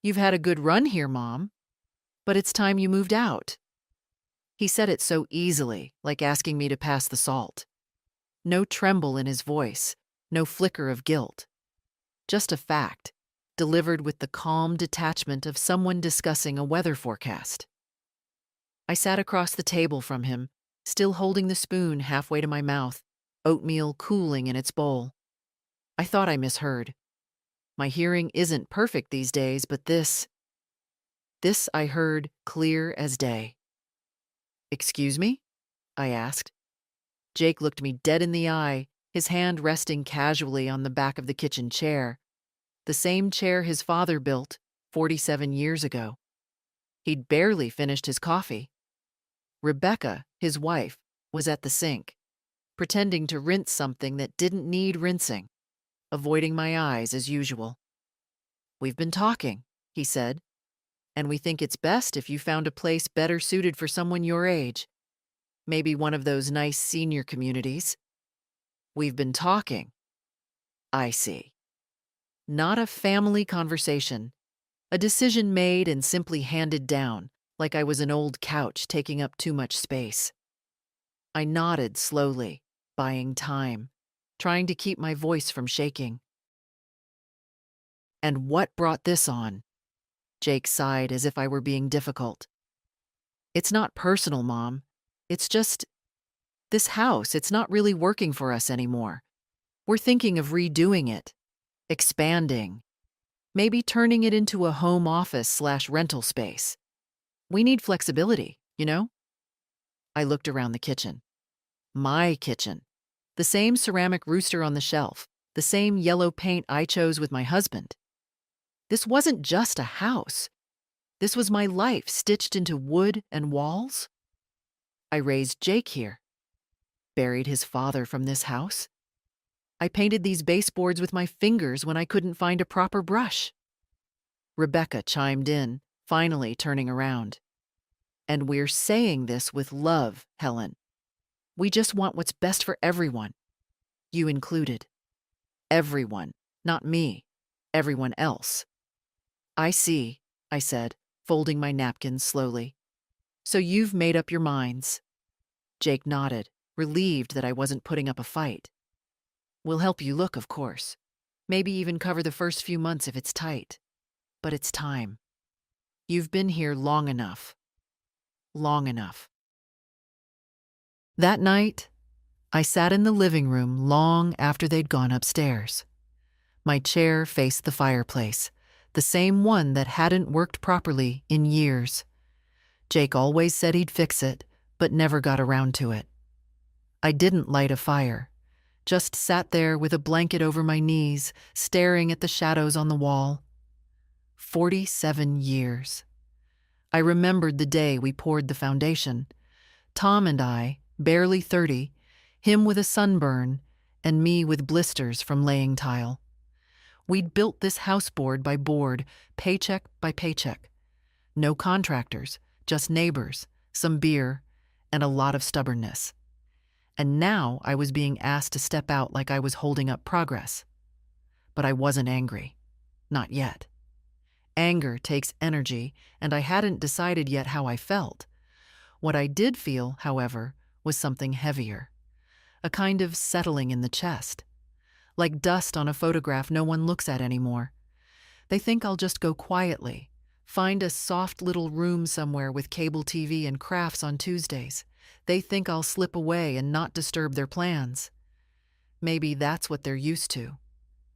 "You've had a good run here, Mom, but it's time you moved out." He said it so easily, like asking me to pass the salt. No tremble in his voice, no flicker of guilt. Just a fact, delivered with the calm detachment of someone discussing a weather forecast. I sat across the table from him, still holding the spoon halfway to my mouth, oatmeal cooling in its bowl. I thought I misheard. My hearing isn't perfect these days, but this I heard clear as day. "Excuse me?" I asked. Jake looked me dead in the eye, his hand resting casually on the back of the kitchen chair, the same chair his father built 47 years ago. He'd barely finished his coffee. Rebecca, his wife, was at the sink, pretending to rinse something that didn't need rinsing, avoiding my eyes as usual. "We've been talking," he said, "and we think it's best if you found a place better suited for someone your age. Maybe one of those nice senior communities." "We've been talking." I see. Not a family conversation. A decision made and simply handed down, like I was an old couch taking up too much space. I nodded slowly, buying time, trying to keep my voice from shaking. "And what brought this on?" Jake sighed as if I were being difficult. "It's not personal, Mom. It's just, this house, it's not really working for us anymore. We're thinking of redoing it, expanding, maybe turning it into a home office/rental space. We need flexibility, you know?" I looked around the kitchen. My kitchen. The same ceramic rooster on the shelf, the same yellow paint I chose with my husband. This wasn't just a house. This was my life stitched into wood and walls. I raised Jake here, buried his father from this house. I painted these baseboards with my fingers when I couldn't find a proper brush. Rebecca chimed in, finally turning around. "And we're saying this with love, Helen. We just want what's best for everyone. You included. Everyone, not me. Everyone else." "I see," I said, folding my napkins slowly. "So you've made up your minds." Jake nodded, relieved that I wasn't putting up a fight. "We'll help you look, of course. Maybe even cover the first few months if it's tight. But it's time. You've been here long enough. Long enough." That night, I sat in the living room long after they'd gone upstairs. My chair faced the fireplace, the same one that hadn't worked properly in years. Jake always said he'd fix it, but never got around to it. I didn't light a fire, just sat there with a blanket over my knees, staring at the shadows on the wall. 47 years. I remembered the day we poured the foundation. Tom and I, barely 30, him with a sunburn, and me with blisters from laying tile. We'd built this house board by board, paycheck by paycheck. No contractors, just neighbors, some beer, and a lot of stubbornness. And now I was being asked to step out like I was holding up progress. But I wasn't angry. Not yet. Anger takes energy, and I hadn't decided yet how I felt. What I did feel, however, was something heavier. A kind of settling in the chest. Like dust on a photograph no one looks at anymore. They think I'll just go quietly, find a soft little room somewhere with cable TV and crafts on Tuesdays. They think I'll slip away and not disturb their plans. Maybe that's what they're used to.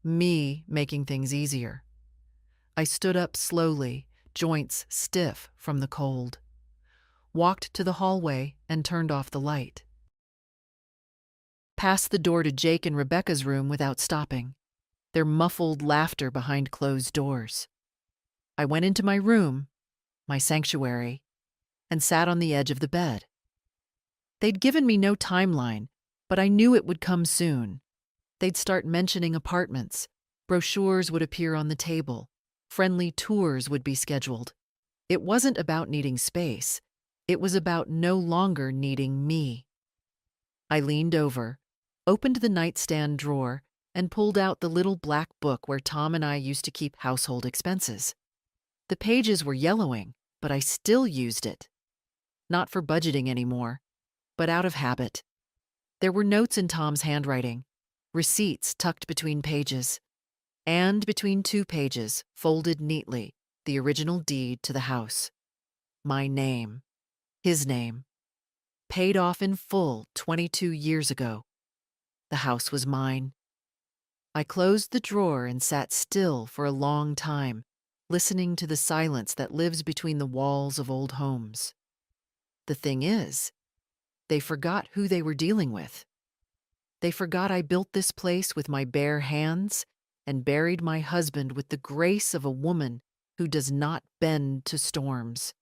Me making things easier. I stood up slowly, joints stiff from the cold. Walked to the hallway and turned off the light. Passed the door to Jake and Rebecca's room without stopping, their muffled laughter behind closed doors. I went into my room, my sanctuary, and sat on the edge of the bed. They'd given me no timeline, but I knew it would come soon. They'd start mentioning apartments, brochures would appear on the table, friendly tours would be scheduled. It wasn't about needing space. It was about no longer needing me. I leaned over, opened the nightstand drawer, and pulled out the little black book where Tom and I used to keep household expenses. The pages were yellowing, but I still used it. Not for budgeting anymore, but out of habit. There were notes in Tom's handwriting, receipts tucked between pages, and between 2 pages, folded neatly, the original deed to the house. My name, his name, paid off in full 22 years ago. The house was mine. I closed the drawer and sat still for a long time, listening to the silence that lives between the walls of old homes. The thing is, they forgot who they were dealing with. They forgot I built this place with my bare hands and buried my husband with the grace of a woman who does not bend to storms.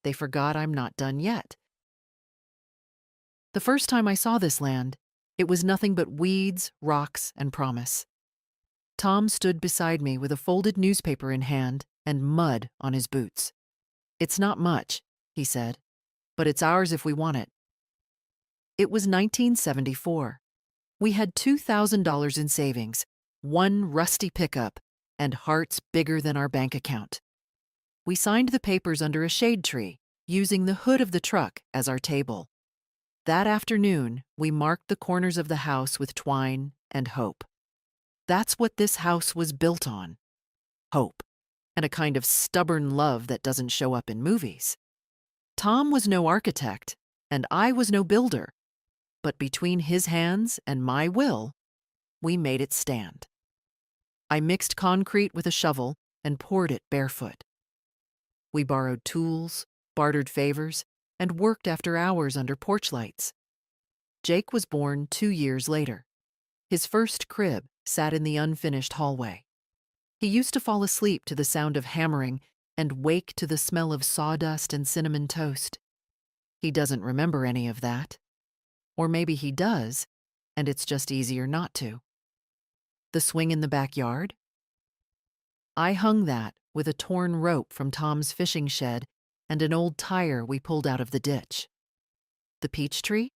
They forgot I'm not done yet. The first time I saw this land, it was nothing but weeds, rocks, and promise. Tom stood beside me with a folded newspaper in hand and mud on his boots. "It's not much," he said, "but it's ours if we want it." It was 1974. We had $2,000 in savings, 1 rusty pickup, and hearts bigger than our bank account. We signed the papers under a shade tree, using the hood of the truck as our table. That afternoon, we marked the corners of the house with twine and hope. That's what this house was built on. Hope, and a kind of stubborn love that doesn't show up in movies. Tom was no architect, and I was no builder, but between his hands and my will, we made it stand. I mixed concrete with a shovel and poured it barefoot. We borrowed tools, bartered favors, and worked after hours under porch lights. Jake was born 2 years later. His first crib sat in the unfinished hallway. He used to fall asleep to the sound of hammering and wake to the smell of sawdust and cinnamon toast. He doesn't remember any of that. Or maybe he does, and it's just easier not to. The swing in the backyard? I hung that with a torn rope from Tom's fishing shed and an old tire we pulled out of the ditch. The peach tree?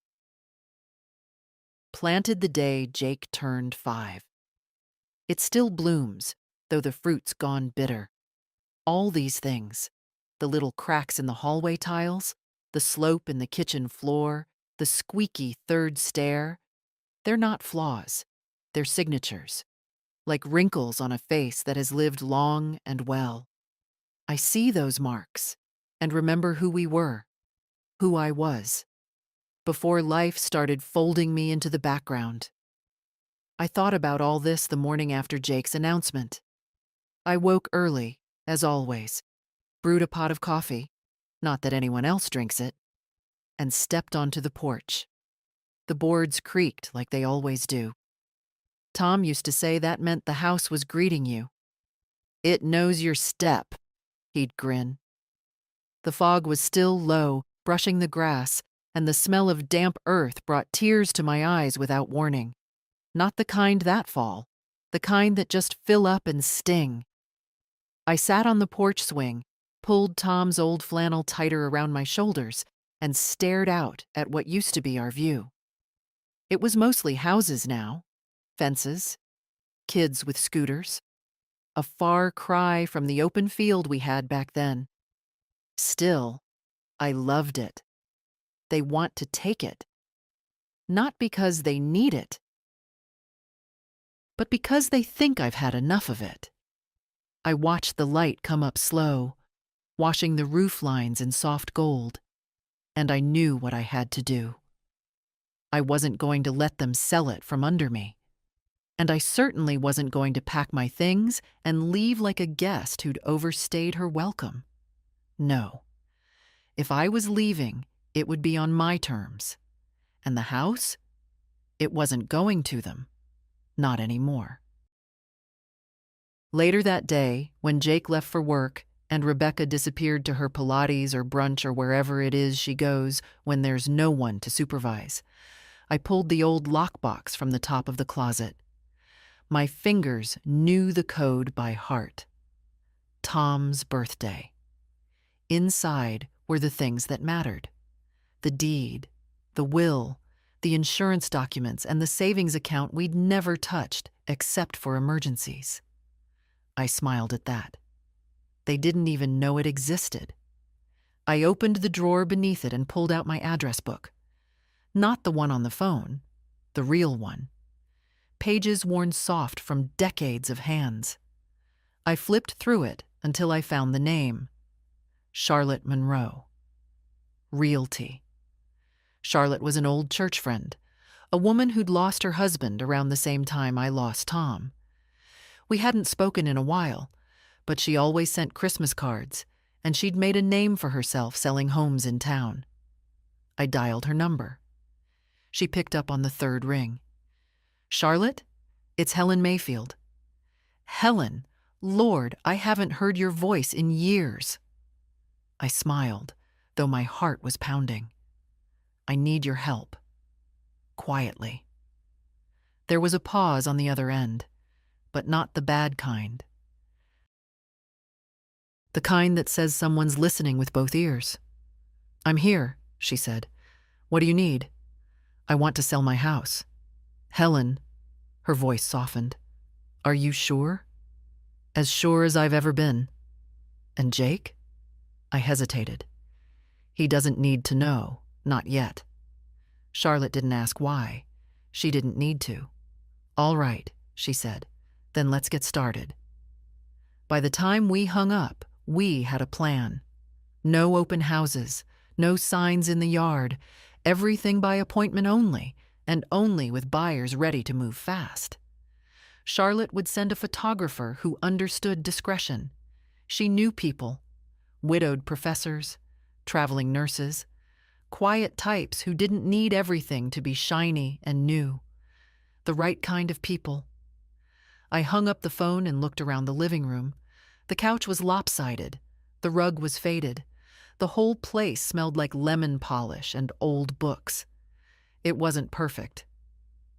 Planted the day Jake turned 5. It still blooms, though the fruit's gone bitter. All these things, the little cracks in the hallway tiles, the slope in the kitchen floor, the squeaky 3rd stair, they're not flaws, they're signatures, like wrinkles on a face that has lived long and well. I see those marks and remember who we were, who I was, before life started folding me into the background. I thought about all this the morning after Jake's announcement. I woke early, as always, brewed a pot of coffee, not that anyone else drinks it, and stepped onto the porch. The boards creaked like they always do. Tom used to say that meant the house was greeting you. "It knows your step," he'd grin. The fog was still low, brushing the grass, and the smell of damp earth brought tears to my eyes without warning. Not the kind that fall, the kind that just fill up and sting. I sat on the porch swing, pulled Tom's old flannel tighter around my shoulders, and stared out at what used to be our view. It was mostly houses now, fences, kids with scooters, a far cry from the open field we had back then. Still, I loved it. They want to take it. Not because they need it, but because they think I've had enough of it. I watched the light come up slow, washing the roof lines in soft gold, and I knew what I had to do. I wasn't going to let them sell it from under me. And I certainly wasn't going to pack my things and leave like a guest who'd overstayed her welcome. No. If I was leaving, it would be on my terms. And the house? It wasn't going to them. Not anymore. Later that day, when Jake left for work and Rebecca disappeared to her Pilates or brunch or wherever it is she goes when there's no one to supervise, I pulled the old lockbox from the top of the closet. My fingers knew the code by heart. Tom's birthday. Inside were the things that mattered. The deed, the will, the insurance documents, and the savings account we'd never touched except for emergencies. I smiled at that. They didn't even know it existed. I opened the drawer beneath it and pulled out my address book. Not the one on the phone, the real one. Pages worn soft from decades of hands. I flipped through it until I found the name. Charlotte Monroe. Realty. Charlotte was an old church friend, a woman who'd lost her husband around the same time I lost Tom. We hadn't spoken in a while, but she always sent Christmas cards, and she'd made a name for herself selling homes in town. I dialed her number. She picked up on the third ring. Charlotte? It's Helen Mayfield. Helen, Lord, I haven't heard your voice in years. I smiled, though my heart was pounding. I need your help. Quietly. There was a pause on the other end, but not the bad kind. The kind that says someone's listening with both ears. I'm here, she said. What do you need? I want to sell my house. Helen, her voice softened. Are you sure? As sure as I've ever been. And Jake? I hesitated. He doesn't need to know, not yet. Charlotte didn't ask why. She didn't need to. All right, she said. Then let's get started. By the time we hung up, we had a plan. No open houses, no signs in the yard, everything by appointment only, and only with buyers ready to move fast. Charlotte would send a photographer who understood discretion. She knew people, widowed professors, traveling nurses, quiet types who didn't need everything to be shiny and new. The right kind of people. I hung up the phone and looked around the living room. The couch was lopsided. The rug was faded. The whole place smelled like lemon polish and old books. It wasn't perfect,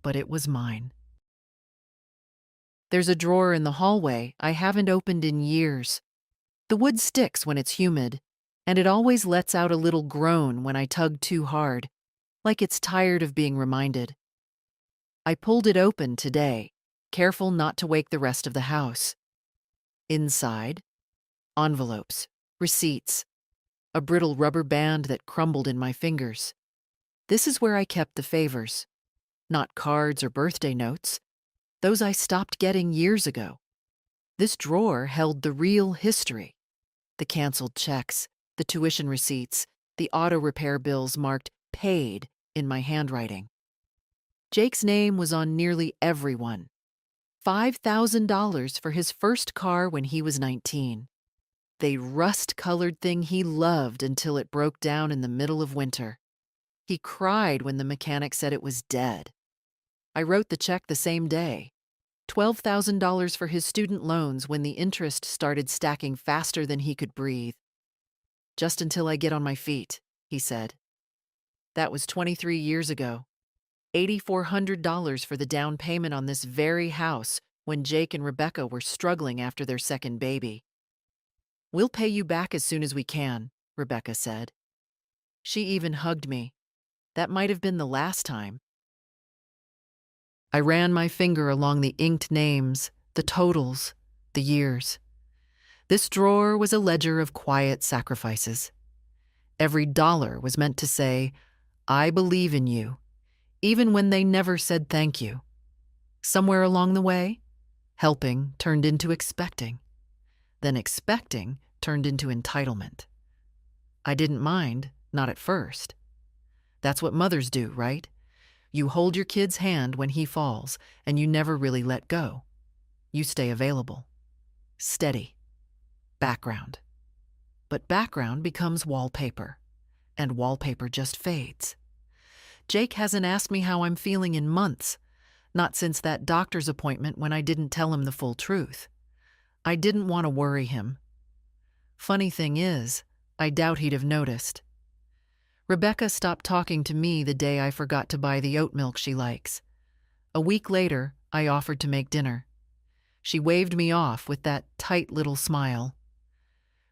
but it was mine. There's a drawer in the hallway I haven't opened in years. The wood sticks when it's humid, and it always lets out a little groan when I tug too hard, like it's tired of being reminded. I pulled it open today, careful not to wake the rest of the house. Inside, envelopes, receipts, a brittle rubber band that crumbled in my fingers. This is where I kept the favors. Not cards or birthday notes. Those I stopped getting years ago. This drawer held the real history. The canceled checks, the tuition receipts, the auto repair bills marked paid in my handwriting. Jake's name was on nearly every one. $5,000 for his first car when he was 19. The rust-colored thing he loved until it broke down in the middle of winter. He cried when the mechanic said it was dead. I wrote the check the same day. $12,000 for his student loans when the interest started stacking faster than he could breathe. Just until I get on my feet, he said. That was 23 years ago. $8,400 for the down payment on this very house when Jake and Rebecca were struggling after their second baby. We'll pay you back as soon as we can, Rebecca said. She even hugged me. That might have been the last time. I ran my finger along the inked names, the totals, the years. This drawer was a ledger of quiet sacrifices. Every dollar was meant to say, I believe in you, even when they never said thank you. Somewhere along the way, helping turned into expecting. Then expecting turned into entitlement. I didn't mind, not at first. That's what mothers do, right? You hold your kid's hand when he falls, and you never really let go. You stay available. Steady. Background. But background becomes wallpaper, and wallpaper just fades. Jake hasn't asked me how I'm feeling in months, not since that doctor's appointment when I didn't tell him the full truth. I didn't want to worry him. Funny thing is, I doubt he'd have noticed. Rebecca stopped talking to me the day I forgot to buy the oat milk she likes. A week later, I offered to make dinner. She waved me off with that tight little smile.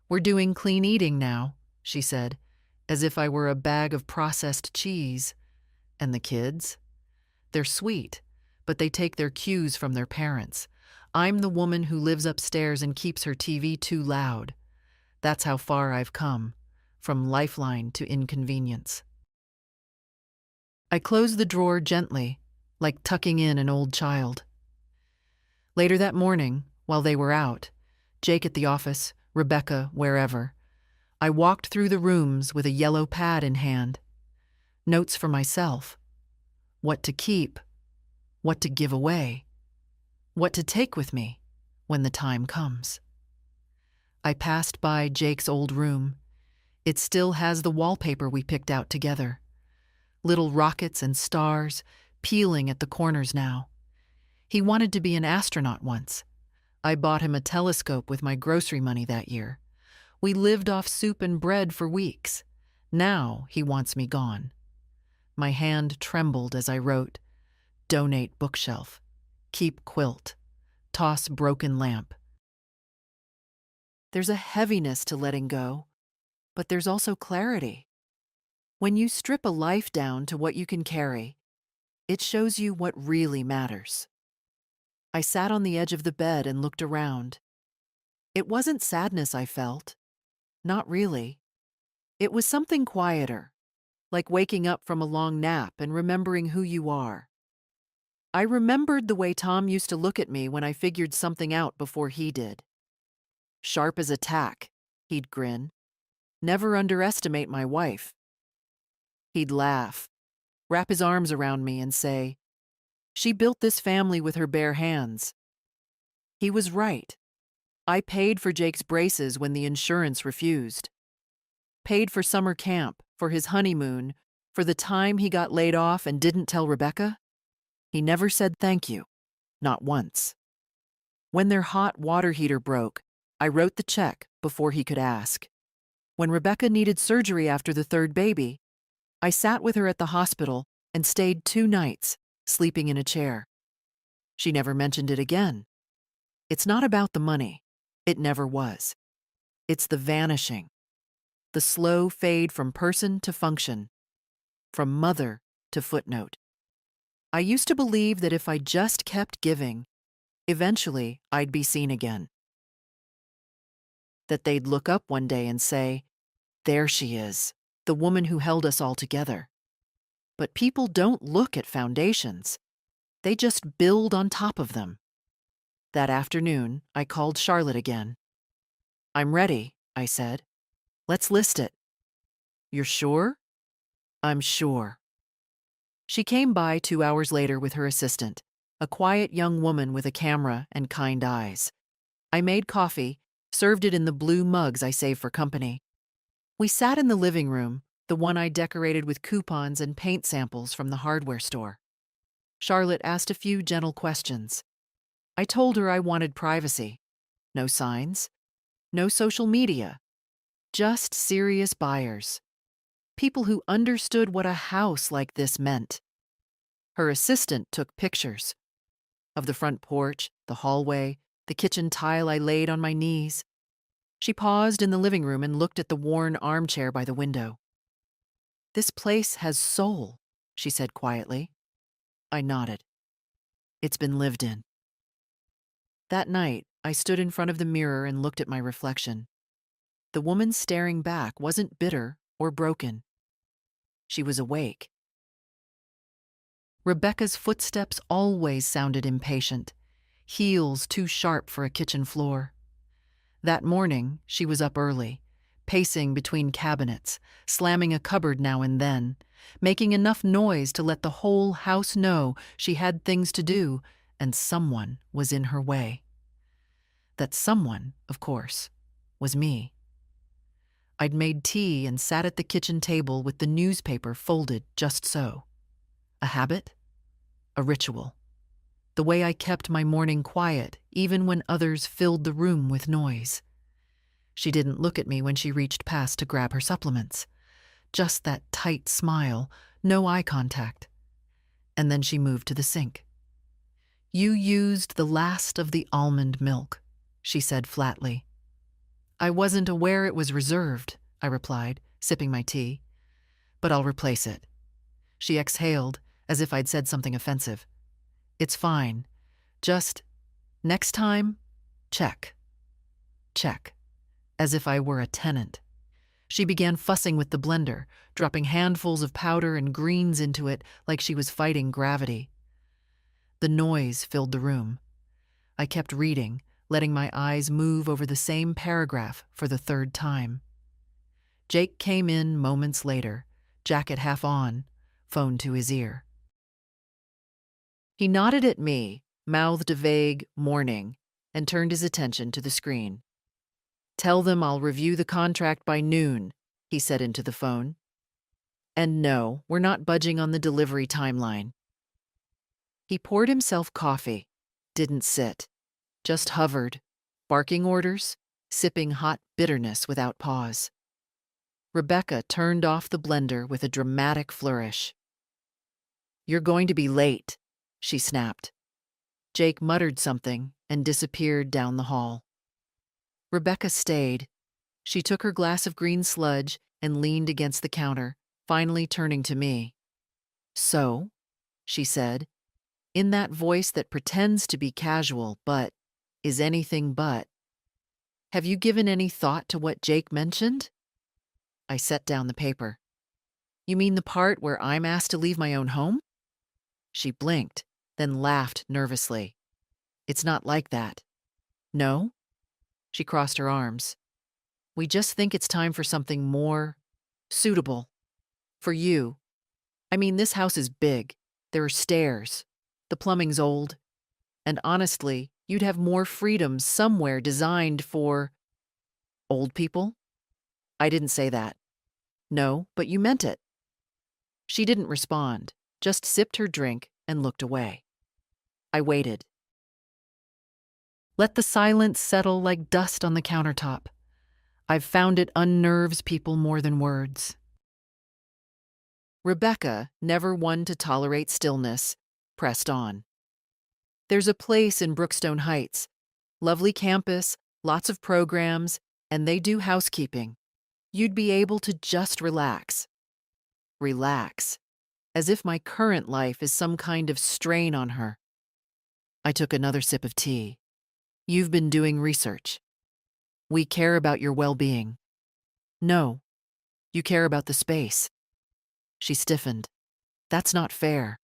We're doing clean eating now, she said, as if I were a bag of processed cheese. And the kids? They're sweet, but they take their cues from their parents. I'm the woman who lives upstairs and keeps her TV too loud. That's how far I've come, from lifeline to inconvenience. I closed the drawer gently, like tucking in an old child. Later that morning, while they were out, Jake at the office, Rebecca wherever, I walked through the rooms with a yellow pad in hand. Notes for myself. What to keep, what to give away, what to take with me when the time comes. I passed by Jake's old room. It still has the wallpaper we picked out together. Little rockets and stars peeling at the corners now. He wanted to be an astronaut once. I bought him a telescope with my grocery money that year. We lived off soup and bread for weeks. Now he wants me gone. My hand trembled as I wrote, donate bookshelf, keep quilt, toss broken lamp. There's a heaviness to letting go, but there's also clarity. When you strip a life down to what you can carry, it shows you what really matters. I sat on the edge of the bed and looked around. It wasn't sadness I felt. Not really. It was something quieter, like waking up from a long nap and remembering who you are. I remembered the way Tom used to look at me when I figured something out before he did. Sharp as a tack, he'd grin. Never underestimate my wife. He'd laugh, wrap his arms around me and say, she built this family with her bare hands. He was right. I paid for Jake's braces when the insurance refused. Paid for summer camp, for his honeymoon, for the time he got laid off and didn't tell Rebecca. He never said thank you, not once. When their hot water heater broke, I wrote the check before he could ask. When Rebecca needed surgery after the third baby, I sat with her at the hospital and stayed 2 nights, sleeping in a chair. She never mentioned it again. It's not about the money. It never was. It's the vanishing, the slow fade from person to function, from mother to footnote. I used to believe that if I just kept giving, eventually I'd be seen again. That they'd look up one day and say, there she is, the woman who held us all together. But people don't look at foundations. They just build on top of them. That afternoon, I called Charlotte again. I'm ready, I said. Let's list it. You're sure? I'm sure. She came by 2 hours later with her assistant, a quiet young woman with a camera and kind eyes. I made coffee, served it in the blue mugs I saved for company. We sat in the living room, the one I decorated with coupons and paint samples from the hardware store. Charlotte asked a few gentle questions. I told her I wanted privacy. No signs. No social media. Just serious buyers. People who understood what a house like this meant. Her assistant took pictures of the front porch, the hallway, the kitchen tile I laid on my knees. She paused in the living room and looked at the worn armchair by the window. This place has soul, she said quietly. I nodded. It's been lived in. That night, I stood in front of the mirror and looked at my reflection. The woman staring back wasn't bitter or broken. She was awake. Rebecca's footsteps always sounded impatient, heels too sharp for a kitchen floor. That morning, she was up early, pacing between cabinets, slamming a cupboard now and then, making enough noise to let the whole house know she had things to do and someone was in her way. That someone, of course, was me. I'd made tea and sat at the kitchen table with the newspaper folded just so. A habit? A ritual. The way I kept my morning quiet, even when others filled the room with noise. She didn't look at me when she reached past to grab her supplements. Just that tight smile, no eye contact. And then she moved to the sink. You used the last of the almond milk, she said flatly. I wasn't aware it was reserved, I replied, sipping my tea. But I'll replace it. She exhaled, as if I'd said something offensive. It's fine. Just, next time, check. Check. as if I were a tenant. She began fussing with the blender, dropping handfuls of powder and greens into it like she was fighting gravity. The noise filled the room. I kept reading, letting my eyes move over the same paragraph for the third time. Jake came in moments later, jacket half on, phone to his ear. He nodded at me, mouthed a vague "morning," and turned his attention to the screen. "Tell them I'll review the contract by noon," he said into the phone. "And no, we're not budging on the delivery timeline." He poured himself coffee, didn't sit, just hovered, barking orders, sipping hot bitterness without pause. Rebecca turned off the blender with a dramatic flourish. "You're going to be late," she snapped. Jake muttered something and disappeared down the hall. Rebecca stayed. She took her glass of green sludge and leaned against the counter, finally turning to me. "So?" she said, in that voice that pretends to be casual but is anything but. "Have you given any thought to what Jake mentioned?" I set down the paper. "You mean the part where I'm asked to leave my own home?" She blinked, then laughed nervously. "It's not like that." "No?" She crossed her arms. "We just think it's time for something more suitable. For you. I mean, this house is big. There are stairs. The plumbing's old. And honestly, you'd have more freedom somewhere designed for old people." "I didn't say that." "No, but you meant it." She didn't respond, just sipped her drink and looked away. I waited. Let the silence settle like dust on the countertop. I've found it unnerves people more than words. Rebecca, never one to tolerate stillness, pressed on. "There's a place in Brookstone Heights. Lovely campus, lots of programs, and they do housekeeping. You'd be able to just relax." Relax. As if my current life is some kind of strain on her. I took another sip of tea. "You've been doing research. We care about your well-being." "No, you care about the space." She stiffened. "That's not fair.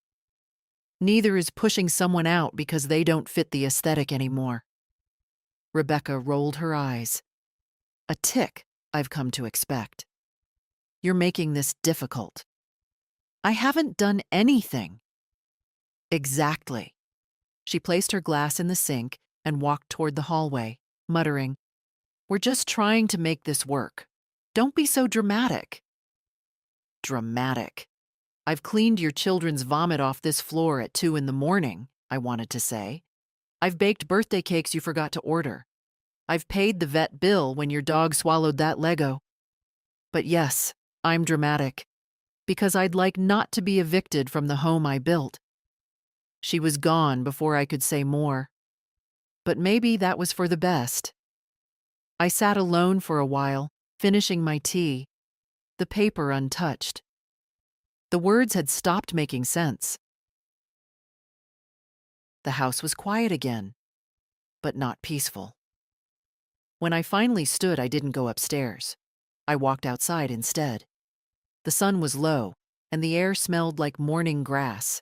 Neither is pushing someone out because they don't fit the aesthetic anymore." Rebecca rolled her eyes. A tick I've come to expect. "You're making this difficult." "I haven't done anything." "Exactly." She placed her glass in the sink and walked toward the hallway, muttering, "We're just trying to make this work. Don't be so dramatic." Dramatic. "I've cleaned your children's vomit off this floor at 2 in the morning, I wanted to say. "I've baked birthday cakes you forgot to order. I've paid the vet bill when your dog swallowed that Lego. But yes, I'm dramatic, because I'd like not to be evicted from the home I built." She was gone before I could say more. But maybe that was for the best. I sat alone for a while, finishing my tea, the paper untouched. The words had stopped making sense. The house was quiet again, but not peaceful. When I finally stood, I didn't go upstairs. I walked outside instead. The sun was low, and the air smelled like morning grass.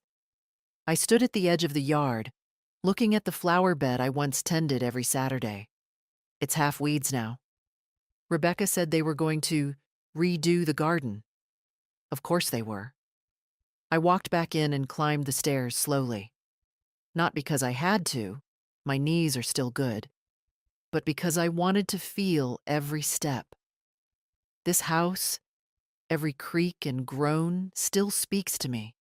I stood at the edge of the yard, looking at the flower bed I once tended every Saturday. It's half weeds now. Rebecca said they were going to redo the garden. Of course they were. I walked back in and climbed the stairs slowly. Not because I had to, my knees are still good, but because I wanted to feel every step. This house, every creak and groan, still speaks to me.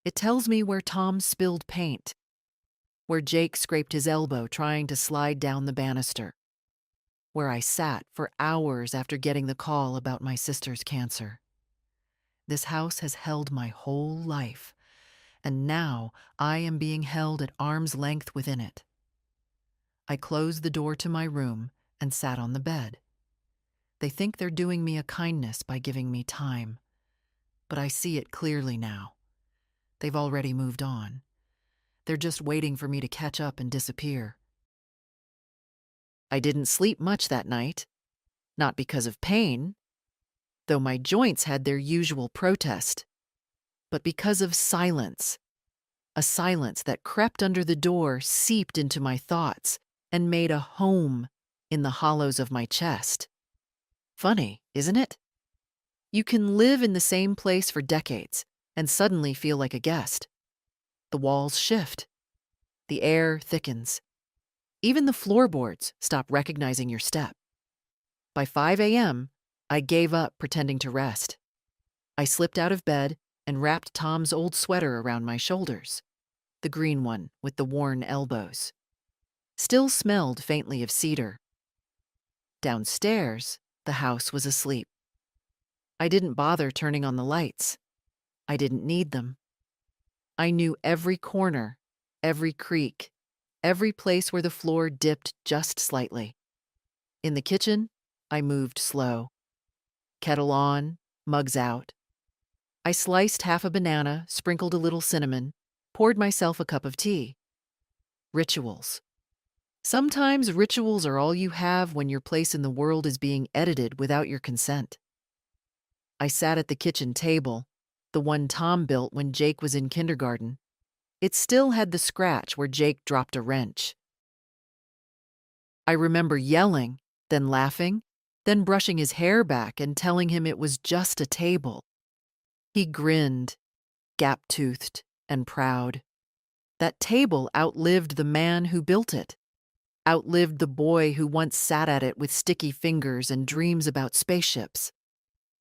It tells me where Tom spilled paint, where Jake scraped his elbow trying to slide down the banister, where I sat for hours after getting the call about my sister's cancer. This house has held my whole life, and now I am being held at arm's length within it. I closed the door to my room and sat on the bed. They think they're doing me a kindness by giving me time, but I see it clearly now. They've already moved on. They're just waiting for me to catch up and disappear. I didn't sleep much that night. Not because of pain, though my joints had their usual protest, but because of silence. A silence that crept under the door, seeped into my thoughts, and made a home in the hollows of my chest. Funny, isn't it? You can live in the same place for decades and suddenly feel like a guest. The walls shift. The air thickens. Even the floorboards stop recognizing your step. By 5 a.m., I gave up pretending to rest. I slipped out of bed and wrapped Tom's old sweater around my shoulders, the green one with the worn elbows. Still smelled faintly of cedar. Downstairs, the house was asleep. I didn't bother turning on the lights. I didn't need them. I knew every corner, every creak, every place where the floor dipped just slightly. In the kitchen, I moved slow. Kettle on, mugs out. I sliced half a banana, sprinkled a little cinnamon, poured myself a cup of tea. Rituals. Sometimes rituals are all you have when your place in the world is being edited without your consent. I sat at the kitchen table, the one Tom built when Jake was in kindergarten. It still had the scratch where Jake dropped a wrench. I remember yelling, then laughing, then brushing his hair back and telling him it was just a table. He grinned, gap-toothed and proud. That table outlived the man who built it, outlived the boy who once sat at it with sticky fingers and dreams about spaceships.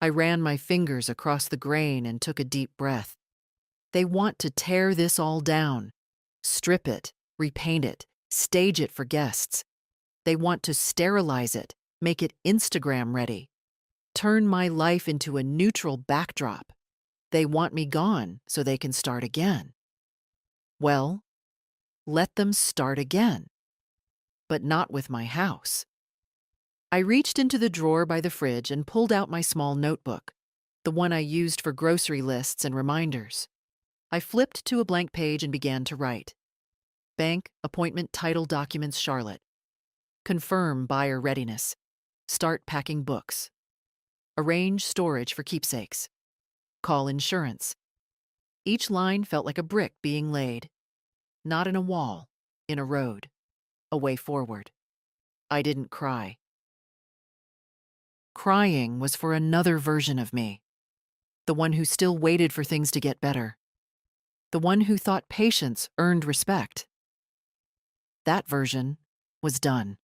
I ran my fingers across the grain and took a deep breath. They want to tear this all down, strip it, repaint it, stage it for guests. They want to sterilize it, make it Instagram ready, turn my life into a neutral backdrop. They want me gone so they can start again. Well, let them start again. But not with my house. I reached into the drawer by the fridge and pulled out my small notebook, the one I used for grocery lists and reminders. I flipped to a blank page and began to write. Bank, appointment, title documents, Charlotte. Confirm buyer readiness. Start packing books. Arrange storage for keepsakes. Call insurance. Each line felt like a brick being laid. Not in a wall, in a road. A way forward. I didn't cry. Crying was for another version of me. The one who still waited for things to get better. The one who thought patience earned respect. That version was done.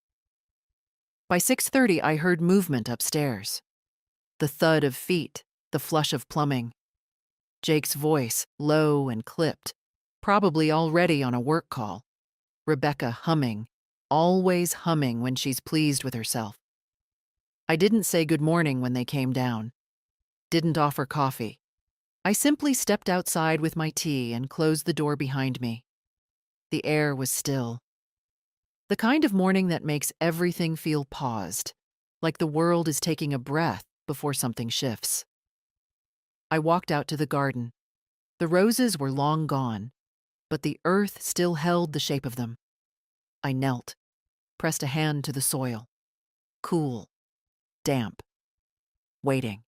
By 6:30, I heard movement upstairs. The thud of feet, the flush of plumbing. Jake's voice, low and clipped, probably already on a work call. Rebecca humming, always humming when she's pleased with herself. I didn't say good morning when they came down. Didn't offer coffee. I simply stepped outside with my tea and closed the door behind me. The air was still. The kind of morning that makes everything feel paused, like the world is taking a breath before something shifts. I walked out to the garden. The roses were long gone, but the earth still held the shape of them. I knelt, pressed a hand to the soil. Cool, damp, waiting.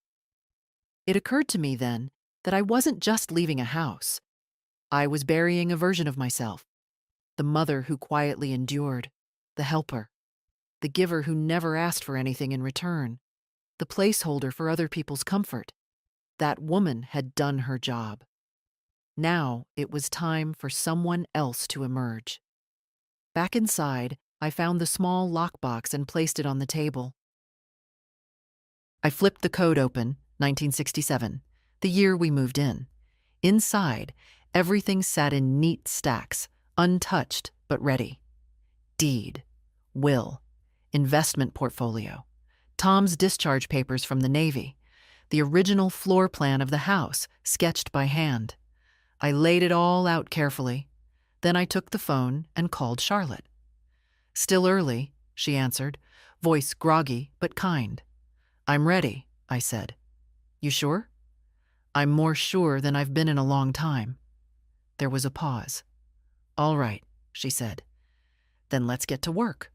It occurred to me then that I wasn't just leaving a house. I was burying a version of myself. The mother who quietly endured, the helper, the giver who never asked for anything in return, the placeholder for other people's comfort. That woman had done her job. Now it was time for someone else to emerge. Back inside, I found the small lockbox and placed it on the table. I flipped the code open, 1967, the year we moved in. Inside, everything sat in neat stacks, untouched but ready. Deed, will, investment portfolio, Tom's discharge papers from the Navy, the original floor plan of the house, sketched by hand. I laid it all out carefully. Then I took the phone and called Charlotte. Still early, she answered, voice groggy but kind. I'm ready, I said. You sure? I'm more sure than I've been in a long time. There was a pause. All right, she said. Then let's get to work.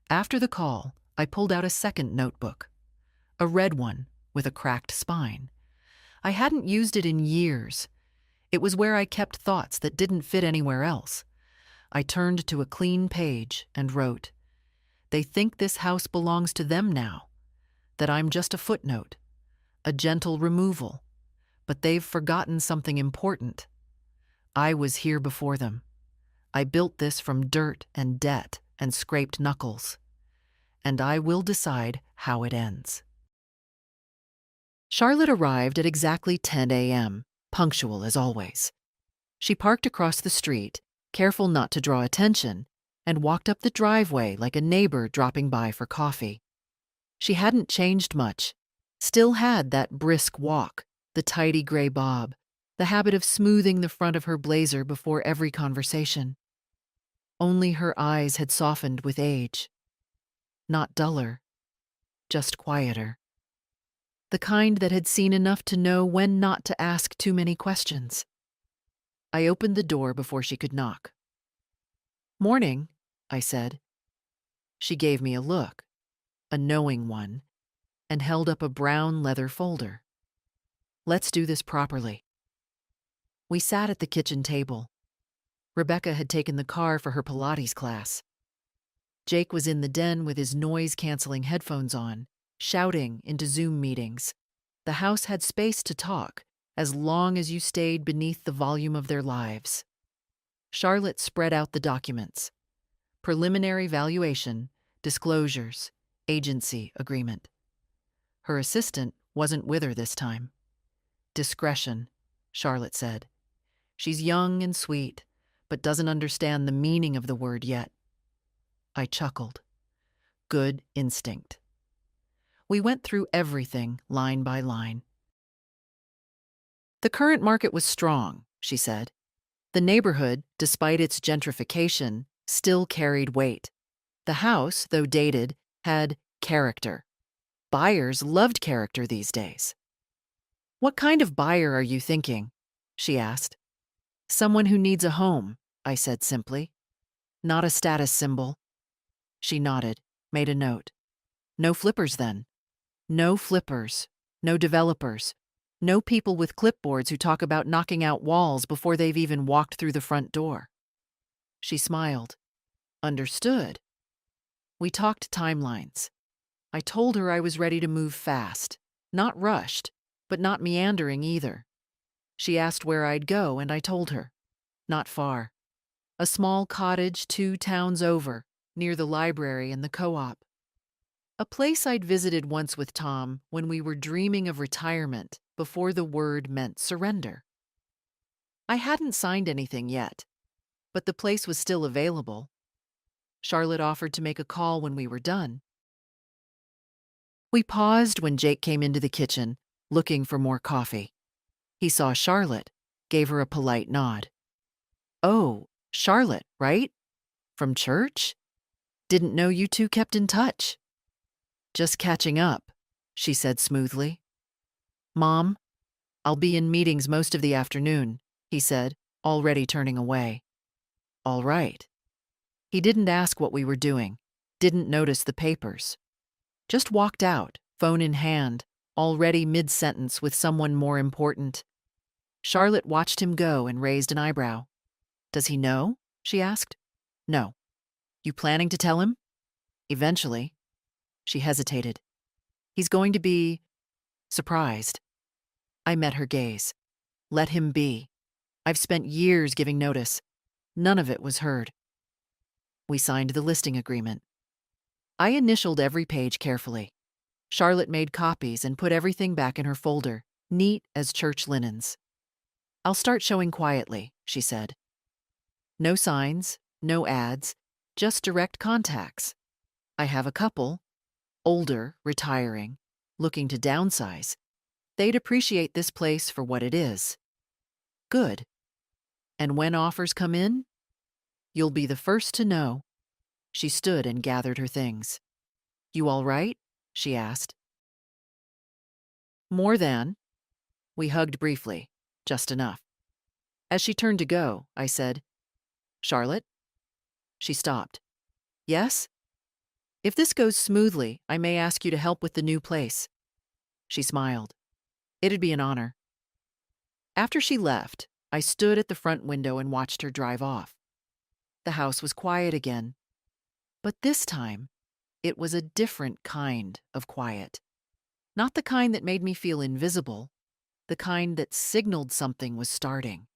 After the call, I pulled out a second notebook, a red one with a cracked spine. I hadn't used it in years. It was where I kept thoughts that didn't fit anywhere else. I turned to a clean page and wrote, "They think this house belongs to them now, that I'm just a footnote, a gentle removal, but they've forgotten something important. I was here before them. I built this from dirt and debt and scraped knuckles, and I will decide how it ends." Charlotte arrived at exactly 10 a.m., punctual as always. She parked across the street, careful not to draw attention, and walked up the driveway like a neighbor dropping by for coffee. She hadn't changed much, still had that brisk walk, the tidy gray bob, the habit of smoothing the front of her blazer before every conversation. Only her eyes had softened with age. Not duller, just quieter. The kind that had seen enough to know when not to ask too many questions. I opened the door before she could knock. "Morning," I said. She gave me a look, a knowing one, and held up a brown leather folder. "Let's do this properly." We sat at the kitchen table. Rebecca had taken the car for her Pilates class. Jake was in the den with his noise-canceling headphones on, shouting into Zoom meetings. The house had space to talk, as long as you stayed beneath the volume of their lives. Charlotte spread out the documents. Preliminary valuation, disclosures, agency agreement. Her assistant wasn't with her this time. "Discretion," Charlotte said. "She's young and sweet, but doesn't understand the meaning of the word yet." I chuckled. Good instinct. We went through everything, line by line. "The current market was strong," she said. "The neighborhood, despite its gentrification, still carried weight. The house, though dated, had character. Buyers loved character these days." "What kind of buyer are you thinking?" she asked. "Someone who needs a home," I said simply. "Not a status symbol." She nodded, made a note. "No flippers then." "No flippers. No developers. No people with clipboards who talk about knocking out walls before they've even walked through the front door." She smiled. "Understood." We talked timelines. I told her I was ready to move fast, not rushed, but not meandering either. She asked where I'd go, and I told her. Not far. A small cottage 2 towns over, near the library and the co-op. A place I'd visited once with Tom when we were dreaming of retirement before the word meant surrender. I hadn't signed anything yet, but the place was still available. Charlotte offered to make a call when we were done. We paused when Jake came into the kitchen, looking for more coffee. He saw Charlotte, gave her a polite nod. "Oh, Charlotte, right? From church? Didn't know you two kept in touch." "Just catching up," she said smoothly. "Mom, I'll be in meetings most of the afternoon," he said, already turning away. "All right." He didn't ask what we were doing, didn't notice the papers. Just walked out, phone in hand, already mid-sentence with someone more important. Charlotte watched him go and raised an eyebrow. "Does he know?" she asked. "No." "You planning to tell him?" "Eventually." She hesitated. "He's going to be surprised." I met her gaze. Let him be. I've spent years giving notice. None of it was heard. We signed the listing agreement. I initialed every page carefully. Charlotte made copies and put everything back in her folder, neat as church linens. "I'll start showing quietly," she said. "No signs, no ads, just direct contacts. I have a couple, older, retiring, looking to downsize. They'd appreciate this place for what it is. Good. And when offers come in, you'll be the first to know." She stood and gathered her things. "You all right?" she asked. "More than." We hugged briefly, just enough. As she turned to go, I said, "Charlotte?" She stopped. "Yes?" If this goes smoothly, I may ask you to help with the new place. She smiled. It'd be an honor. After she left, I stood at the front window and watched her drive off. The house was quiet again, but this time, it was a different kind of quiet. Not the kind that made me feel invisible, the kind that signaled something was starting.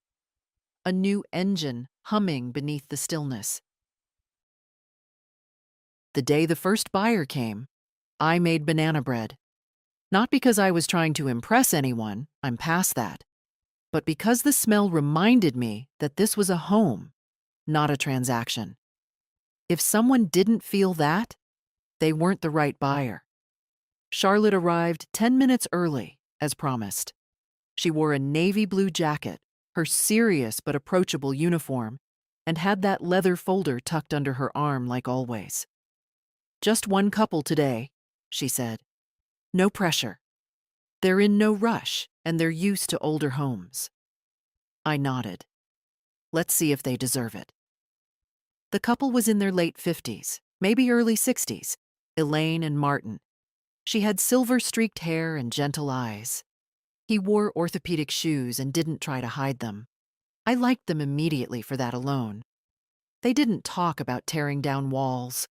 A new engine humming beneath the stillness. The day the first buyer came, I made banana bread. Not because I was trying to impress anyone, I'm past that, but because the smell reminded me that this was a home, not a transaction. If someone didn't feel that, they weren't the right buyer. Charlotte arrived 10 minutes early, as promised. She wore a navy blue jacket, her serious but approachable uniform, and had that leather folder tucked under her arm like always. Just one couple today, she said. No pressure. They're in no rush, and they're used to older homes. I nodded. Let's see if they deserve it. The couple was in their late 50s, maybe early 60s, Elaine and Martin. She had silver-streaked hair and gentle eyes. He wore orthopedic shoes and didn't try to hide them. I liked them immediately for that alone. They didn't talk about tearing down walls.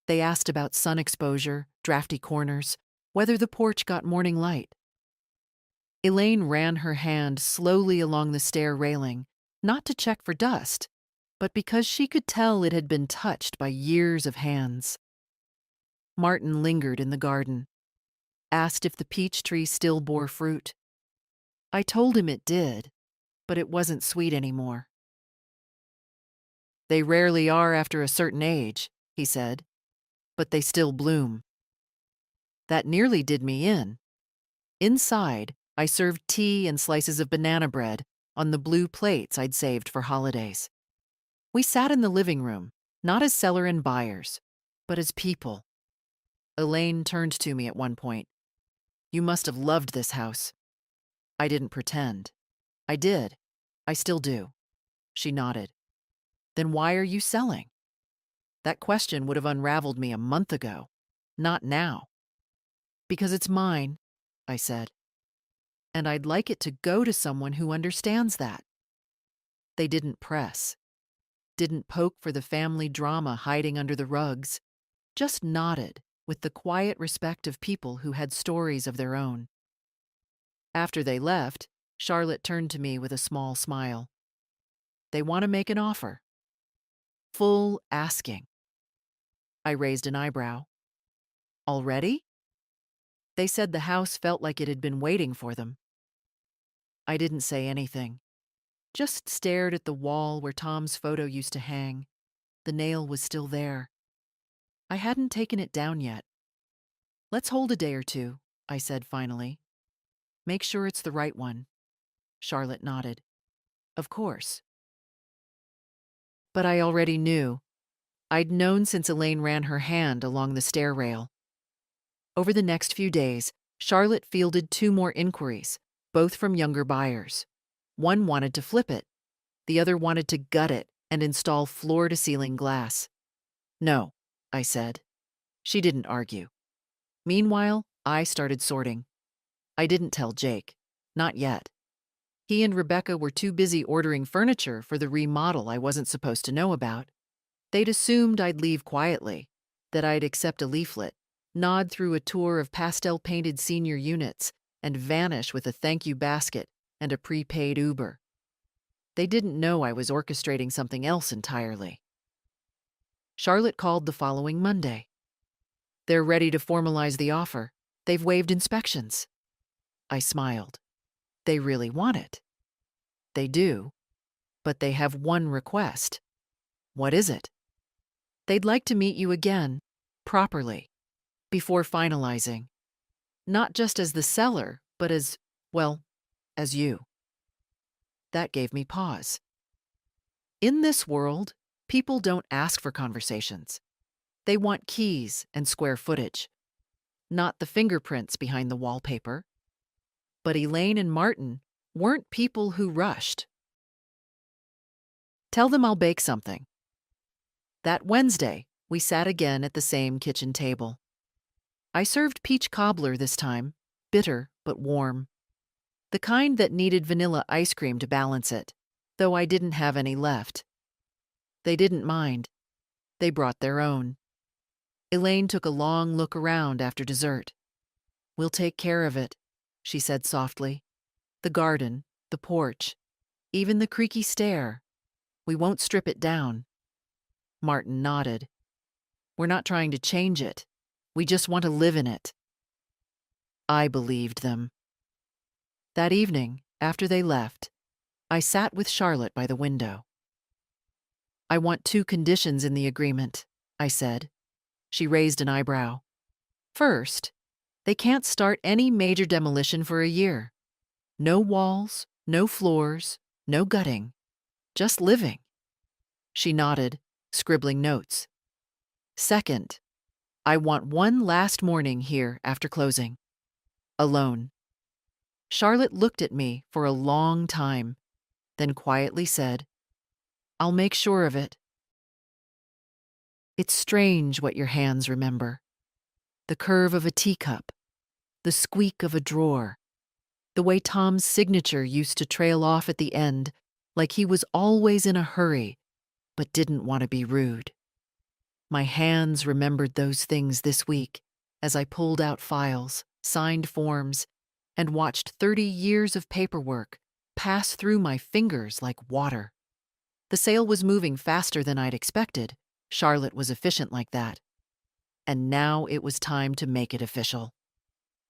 They asked about sun exposure, drafty corners, whether the porch got morning light. Elaine ran her hand slowly along the stair railing, not to check for dust, but because she could tell it had been touched by years of hands. Martin lingered in the garden, asked if the peach tree still bore fruit. I told him it did, but it wasn't sweet anymore. They rarely are after a certain age, he said, but they still bloom. That nearly did me in. Inside, I served tea and slices of banana bread on the blue plates I'd saved for holidays. We sat in the living room, not as seller and buyers, but as people. Elaine turned to me at one point. You must have loved this house. I didn't pretend. I did. I still do. She nodded. Then why are you selling? That question would have unraveled me a month ago. Not now. Because it's mine, I said. And I'd like it to go to someone who understands that. They didn't press. Didn't poke for the family drama hiding under the rugs. Just nodded with the quiet respect of people who had stories of their own. After they left, Charlotte turned to me with a small smile. They want to make an offer. Full asking. I raised an eyebrow. Already? They said the house felt like it had been waiting for them. I didn't say anything. Just stared at the wall where Tom's photo used to hang. The nail was still there. I hadn't taken it down yet. Let's hold a day or two, I said finally. Make sure it's the right one. Charlotte nodded. Of course. But I already knew. I'd known since Elaine ran her hand along the stair rail. Over the next few days, Charlotte fielded 2 more inquiries, both from younger buyers. One wanted to flip it. The other wanted to gut it and install floor-to-ceiling glass. No, I said. She didn't argue. Meanwhile, I started sorting. I didn't tell Jake. Not yet. He and Rebecca were too busy ordering furniture for the remodel I wasn't supposed to know about. They'd assumed I'd leave quietly, that I'd accept a leaflet, nod through a tour of pastel-painted senior units, and vanish with a thank you basket and a prepaid Uber. They didn't know I was orchestrating something else entirely. Charlotte called the following Monday. They're ready to formalize the offer. They've waived inspections. I smiled. They really want it. They do, but they have one request. What is it? They'd like to meet you again, properly, before finalizing. Not just as the seller, but as, well, as you. That gave me pause. In this world, people don't ask for conversations. They want keys and square footage, not the fingerprints behind the wallpaper. But Elaine and Martin weren't people who rushed. Tell them I'll bake something. That Wednesday We sat again at the same kitchen table. I served peach cobbler this time, bitter but warm. The kind that needed vanilla ice cream to balance it, though I didn't have any left. They didn't mind. They brought their own. Elaine took a long look around after dessert. "We'll take care of it," she said softly. "The garden, the porch, even the creaky stair. We won't strip it down." Martin nodded. "We're not trying to change it. We just want to live in it." I believed them. That evening, after they left, I sat with Charlotte by the window. "I want 2 conditions in the agreement," I said. She raised an eyebrow. "First, they can't start any major demolition for a year. No walls, no floors, no gutting. Just living." She nodded, scribbling notes. "Second, I want one last morning here after closing. Alone." Charlotte looked at me for a long time, then quietly said, "I'll make sure of it." It's strange what your hands remember. The curve of a teacup, the squeak of a drawer, the way Tom's signature used to trail off at the end, like he was always in a hurry, but didn't want to be rude. My hands remembered those things this week as I pulled out files, signed forms, and watched 30 years of paperwork pass through my fingers like water. The sale was moving faster than I'd expected. Charlotte was efficient like that. And now it was time to make it official.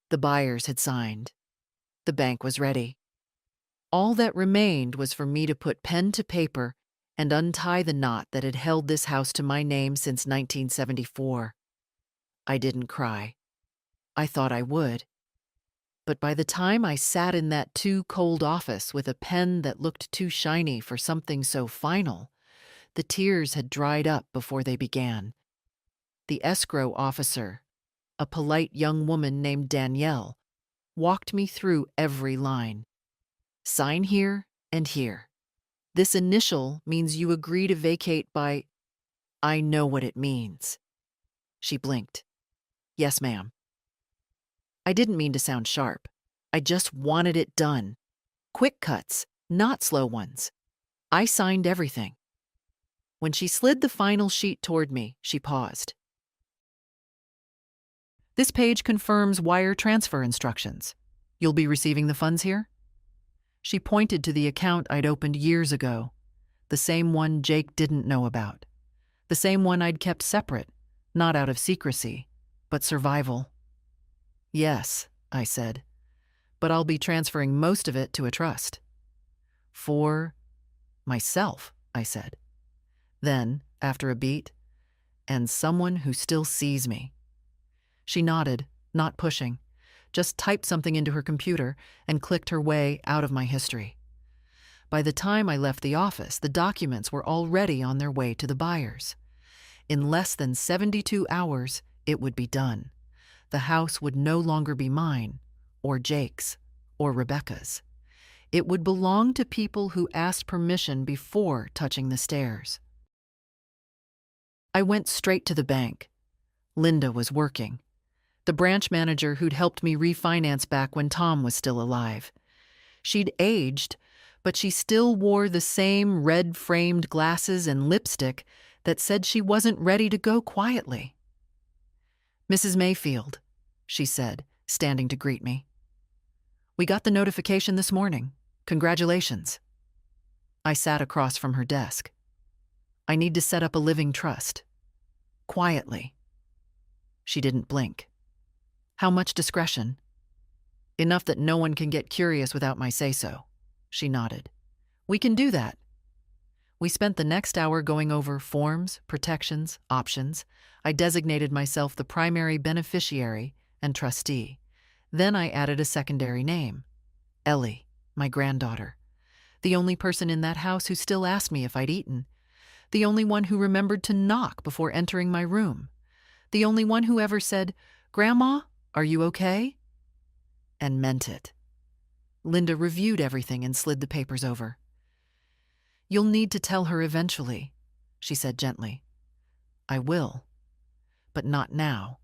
The buyers had signed. The bank was ready. All that remained was for me to put pen to paper and untie the knot that had held this house to my name since 1974. I didn't cry. I thought I would. But by the time I sat in that too-cold office with a pen that looked too shiny for something so final, the tears had dried up before they began. The escrow officer, a polite young woman named Danielle, walked me through every line. "Sign here and here. This initial means you agree to vacate by—" "I know what it means." She blinked. "Yes, ma'am." I didn't mean to sound sharp. I just wanted it done. Quick cuts, not slow ones. I signed everything. When she slid the final sheet toward me, she paused. "This page confirms wire transfer instructions. You'll be receiving the funds here?" She pointed to the account I'd opened years ago, the same one Jake didn't know about, the same one I'd kept separate, not out of secrecy, but survival. "Yes," I said, "but I'll be transferring most of it to a trust." "For myself," I said. Then, after a beat, "and someone who still sees me." She nodded, not pushing, just typed something into her computer and clicked her way out of my history. By the time I left the office, the documents were already on their way to the buyers. In less than 72 hours, it would be done. The house would no longer be mine, or Jake's, or Rebecca's. It would belong to people who asked permission before touching the stairs. I went straight to the bank. Linda was working. The branch manager who'd helped me refinance back when Tom was still alive. She'd aged, but she still wore the same red-framed glasses and lipstick that said she wasn't ready to go quietly. "Mrs. Mayfield," she said, standing to greet me. "We got the notification this morning. Congratulations." I sat across from her desk. "I need to set up a living trust. Quietly." She didn't blink. "How much discretion?" "Enough that no one can get curious without my say-so." She nodded. "We can do that." We spent the next hour going over forms, protections, options. I designated myself the primary beneficiary and trustee. Then I added a secondary name. Ellie, my granddaughter. The only person in that house who still asked me if I'd eaten. The only one who remembered to knock before entering my room. The only one who ever said, "Grandma, are you okay?" And meant it. Linda reviewed everything and slid the papers over. "You'll need to tell her eventually," she said gently. "I will," but not now.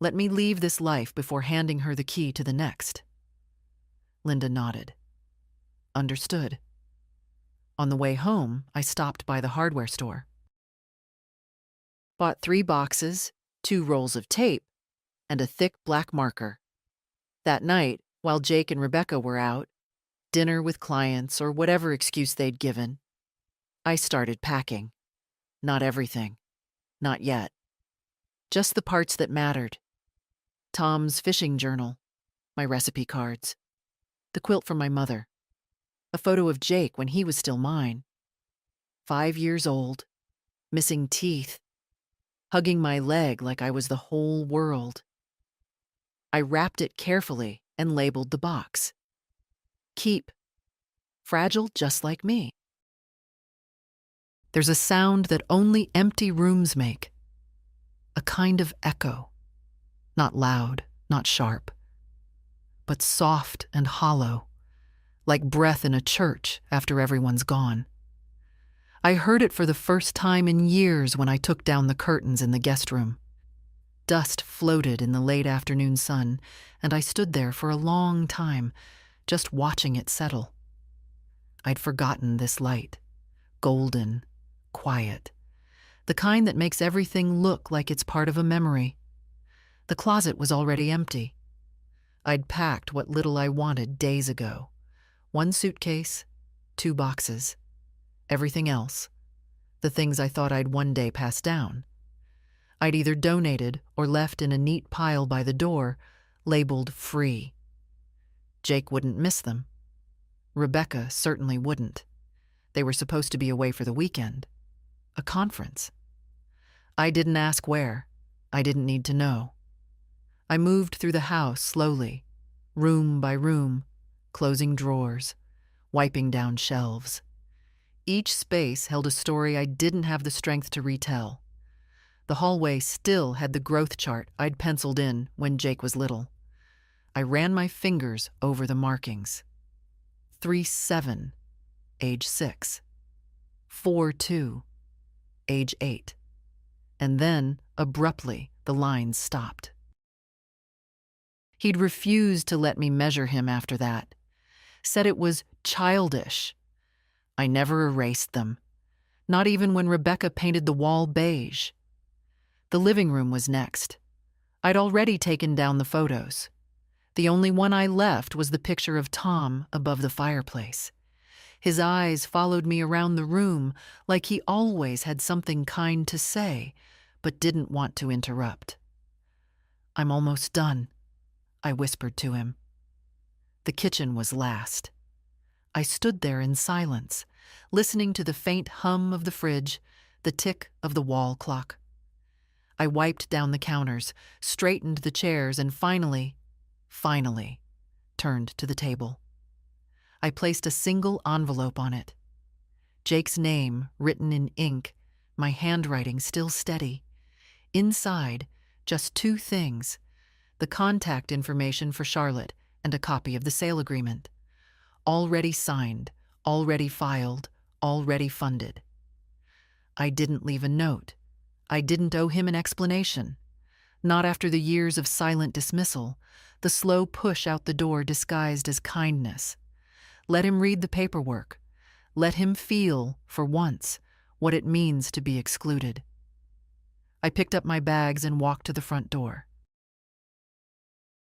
Let me leave this life before handing her the key to the next. Linda nodded. Understood. On the way home, I stopped by the hardware store. Bought 3 boxes, 2 rolls of tape, and a thick black marker. That night, while Jake and Rebecca were out, dinner with clients or whatever excuse they'd given, I started packing. Not everything. Not yet. Just the parts that mattered. Tom's fishing journal, my recipe cards, the quilt from my mother, a photo of Jake when he was still mine. 5 years old, missing teeth, hugging my leg like I was the whole world. I wrapped it carefully and labeled the box. Keep. Fragile just like me. There's a sound that only empty rooms make. A kind of echo. Not loud, not sharp, but soft and hollow, like breath in a church after everyone's gone. I heard it for the first time in years when I took down the curtains in the guest room. Dust floated in the late afternoon sun, and I stood there for a long time, just watching it settle. I'd forgotten this light, golden, quiet, the kind that makes everything look like it's part of a memory. The closet was already empty. I'd packed what little I wanted days ago. 1 suitcase, 2 boxes. Everything else, the things I thought I'd one day pass down, I'd either donated or left in a neat pile by the door, labeled free. Jake wouldn't miss them. Rebecca certainly wouldn't. They were supposed to be away for the weekend. A conference. I didn't ask where. I didn't need to know. I moved through the house slowly, room by room, closing drawers, wiping down shelves. Each space held a story I didn't have the strength to retell. The hallway still had the growth chart I'd penciled in when Jake was little. I ran my fingers over the markings. 3-7, age 6. 4-2, age 8. And then, abruptly, the lines stopped. He'd refused to let me measure him after that. Said it was childish. I never erased them. Not even when Rebecca painted the wall beige. The living room was next. I'd already taken down the photos. The only one I left was the picture of Tom above the fireplace. His eyes followed me around the room like he always had something kind to say, but didn't want to interrupt. "I'm almost done," I whispered to him. The kitchen was last. I stood there in silence, listening to the faint hum of the fridge, the tick of the wall clock. I wiped down the counters, straightened the chairs, and finally, turned to the table. I placed a single envelope on it. Jake's name written in ink, my handwriting still steady. Inside, just 2 things: the contact information for Charlotte and a copy of the sale agreement. Already signed, already filed, already funded. I didn't leave a note. I didn't owe him an explanation. Not after the years of silent dismissal, the slow push out the door disguised as kindness. Let him read the paperwork. Let him feel, for once, what it means to be excluded. I picked up my bags and walked to the front door.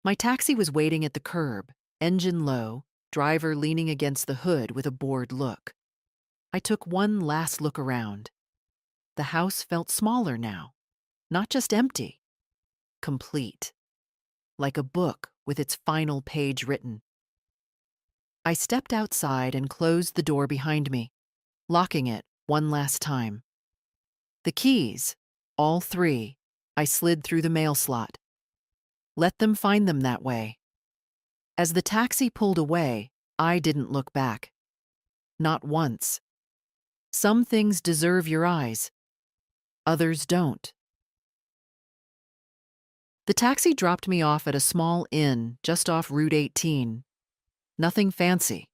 My taxi was waiting at the curb, engine low, driver leaning against the hood with a bored look. I took one last look around. The house felt smaller now, not just empty, complete, like a book with its final page written. I stepped outside and closed the door behind me, locking it one last time. The keys, all 3, I slid through the mail slot. Let them find them that way. As the taxi pulled away, I didn't look back. Not once. Some things deserve your eyes. Others don't. The taxi dropped me off at a small inn just off Route 18. Nothing fancy.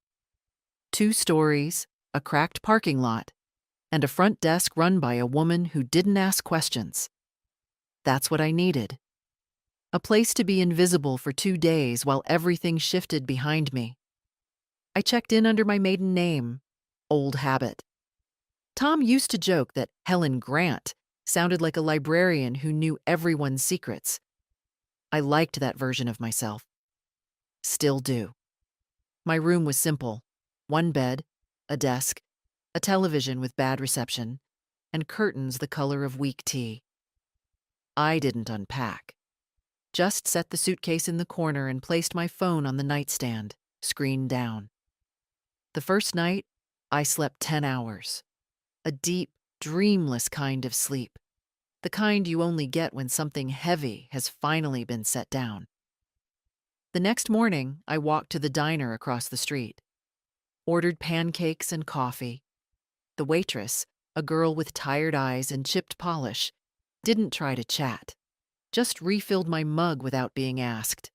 2 stories, a cracked parking lot, and a front desk run by a woman who didn't ask questions. That's what I needed. A place to be invisible for 2 days while everything shifted behind me. I checked in under my maiden name. Old habit. Tom used to joke that Helen Grant sounded like a librarian who knew everyone's secrets. I liked that version of myself. Still do. My room was simple. One bed, a desk, a television with bad reception, and curtains the color of weak tea. I didn't unpack. Just set the suitcase in the corner and placed my phone on the nightstand, screen down. The first night, I slept 10 hours. A deep, dreamless kind of sleep. The kind you only get when something heavy has finally been set down. The next morning, I walked to the diner across the street. Ordered pancakes and coffee. The waitress, a girl with tired eyes and chipped polish, didn't try to chat. Just refilled my mug without being asked.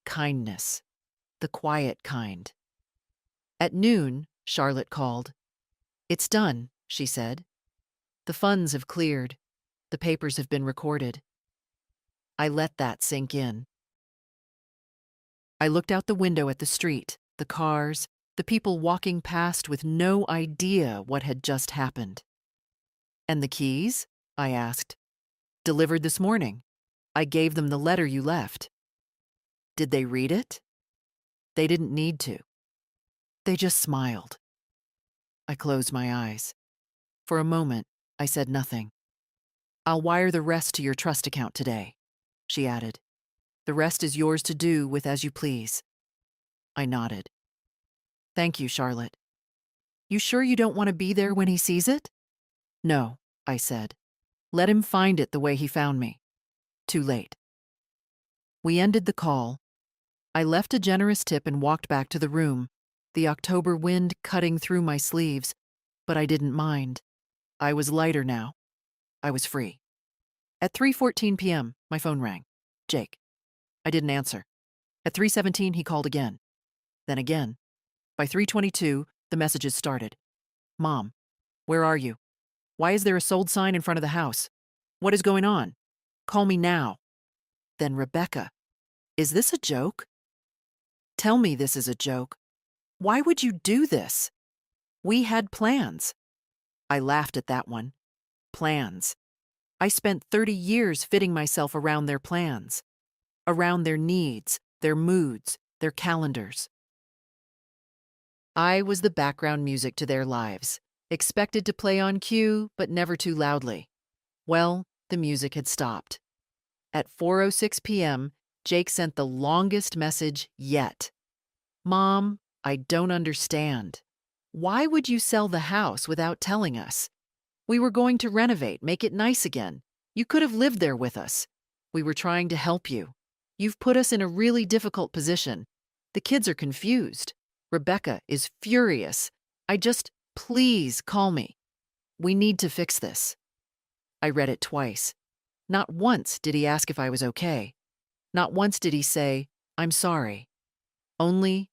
Kindness. The quiet kind. At noon, Charlotte called. "It's done," she said. "The funds have cleared. The papers have been recorded." I let that sink in. I looked out the window at the street, the cars, the people walking past with no idea what had just happened. "And the keys?" I asked. "Delivered this morning. I gave them the letter you left." "Did they read it?" "They didn't need to. They just smiled." I closed my eyes. For a moment, I said nothing. "I'll wire the rest to your trust account today," she added. "The rest is yours to do with as you please." I nodded. "Thank you, Charlotte. You sure you don't want to be there when he sees it?" "No," I said. "Let him find it the way he found me." Too late. We ended the call. I left a generous tip and walked back to the room, the October wind cutting through my sleeves, but I didn't mind. I was lighter now. I was free. At 3:14 p.m., my phone rang. Jake. I didn't answer. At 3:17, he called again. Then again. By 3:22, the messages started. "Mom, where are you? Why is there a sold sign in front of the house? What is going on? Call me now." Then Rebecca. "Is this a joke? Tell me this is a joke. Why would you do this? We had plans." I laughed at that one. Plans. I spent 30 years fitting myself around their plans, around their needs, their moods, their calendars. I was the background music to their lives, expected to play on cue, but never too loudly. Well, the music had stopped. At 4:06 p.m., Jake sent the longest message yet. "Mom, I don't understand. Why would you sell the house without telling us? We were going to renovate, make it nice again. You could have lived there with us. We were trying to help you. You've put us in a really difficult position. The kids are confused. Rebecca is furious. Please call me. We need to fix this." I read it twice. Not once did he ask if I was okay. Not once did he say, "I'm sorry." Only,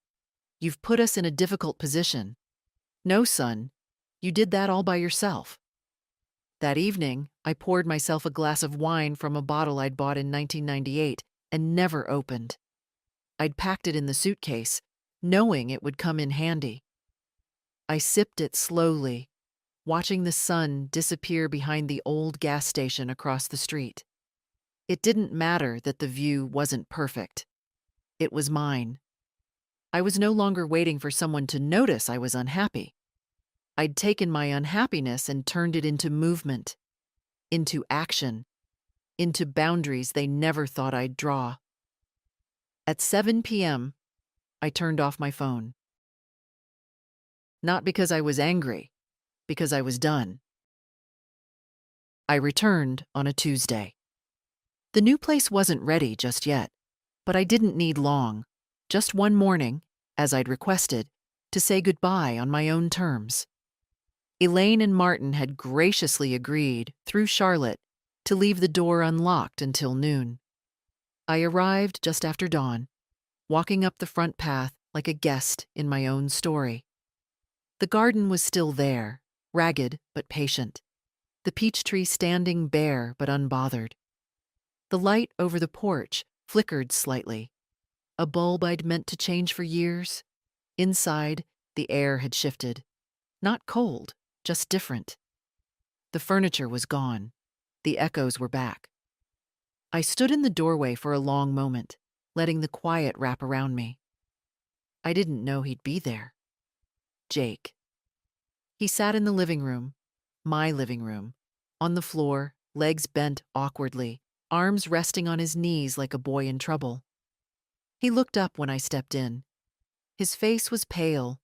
"You've put us in a difficult position. No, son, you did that all by yourself." That evening, I poured myself a glass of wine from a bottle I'd bought in 1998 and never opened. I'd packed it in the suitcase, knowing it would come in handy. I sipped it slowly, watching the sun disappear behind the old gas station across the street. It didn't matter that the view wasn't perfect. It was mine. I was no longer waiting for someone to notice I was unhappy. I'd taken my unhappiness and turned it into movement, into action, into boundaries they never thought I'd draw. At 7 p.m., I turned off my phone. Not because I was angry, because I was done. I returned on a Tuesday. The new place wasn't ready just yet, but I didn't need long, just one morning, as I'd requested, to say goodbye on my own terms. Elaine and Martin had graciously agreed, through Charlotte, to leave the door unlocked until noon. I arrived just after dawn, walking up the front path like a guest in my own story. The garden was still there, ragged but patient, the peach tree standing bare but unbothered. The light over the porch flickered slightly. A bulb I'd meant to change for years. Inside, the air had shifted. Not cold, just different. The furniture was gone. The echoes were back. I stood in the doorway for a long moment, letting the quiet wrap around me. I didn't know he'd be there. Jake. He sat in the living room, my living room, on the floor, legs bent awkwardly, arms resting on his knees like a boy in trouble. He looked up when I stepped in. His face was pale,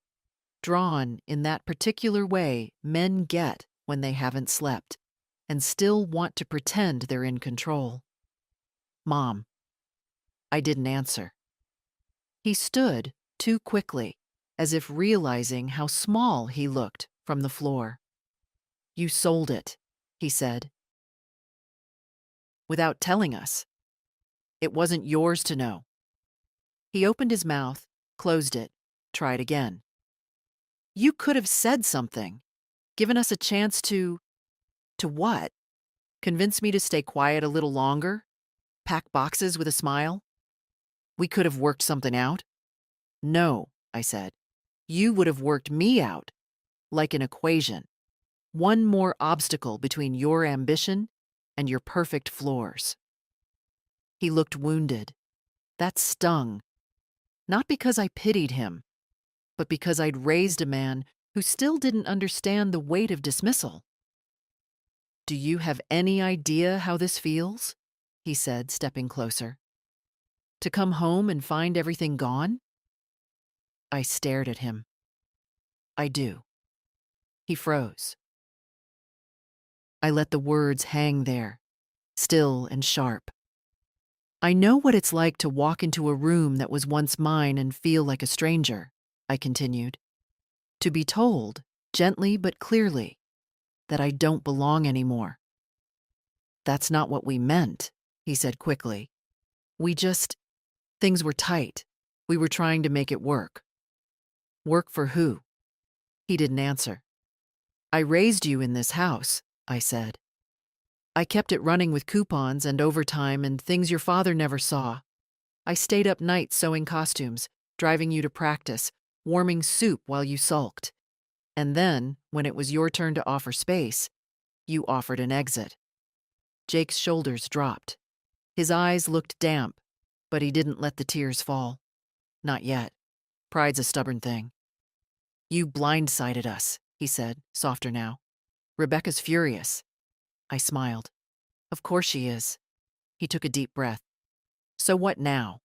drawn in that particular way men get when they haven't slept and still want to pretend they're in control. Mom. I didn't answer. He stood too quickly, as if realizing how small he looked from the floor. You sold it, he said. Without telling us. It wasn't yours to know. He opened his mouth, closed it, tried again. You could have said something, given us a chance to what? Convince me to stay quiet a little longer? Pack boxes with a smile? We could have worked something out. No, I said. You would have worked me out, like an equation. One more obstacle between your ambition and your perfect floors. He looked wounded. That stung. Not because I pitied him, but because I'd raised a man who still didn't understand the weight of dismissal. Do you have any idea how this feels? He said, stepping closer. To come home and find everything gone? I stared at him. I do. He froze. I let the words hang there, still and sharp. I know what it's like to walk into a room that was once mine and feel like a stranger, I continued. To be told, gently but clearly, that I don't belong anymore. That's not what we meant, he said quickly. Things were tight. We were trying to make it work. Work for who? He didn't answer. I raised you in this house, I said. I kept it running with coupons and overtime and things your father never saw. I stayed up nights sewing costumes, driving you to practice, warming soup while you sulked. And then, when it was your turn to offer space, you offered an exit. Jake's shoulders dropped. His eyes looked damp, but he didn't let the tears fall. Not yet. Pride's a stubborn thing. You blindsided us, he said, softer now. Rebecca's furious. I smiled. Of course she is. He took a deep breath. So what now?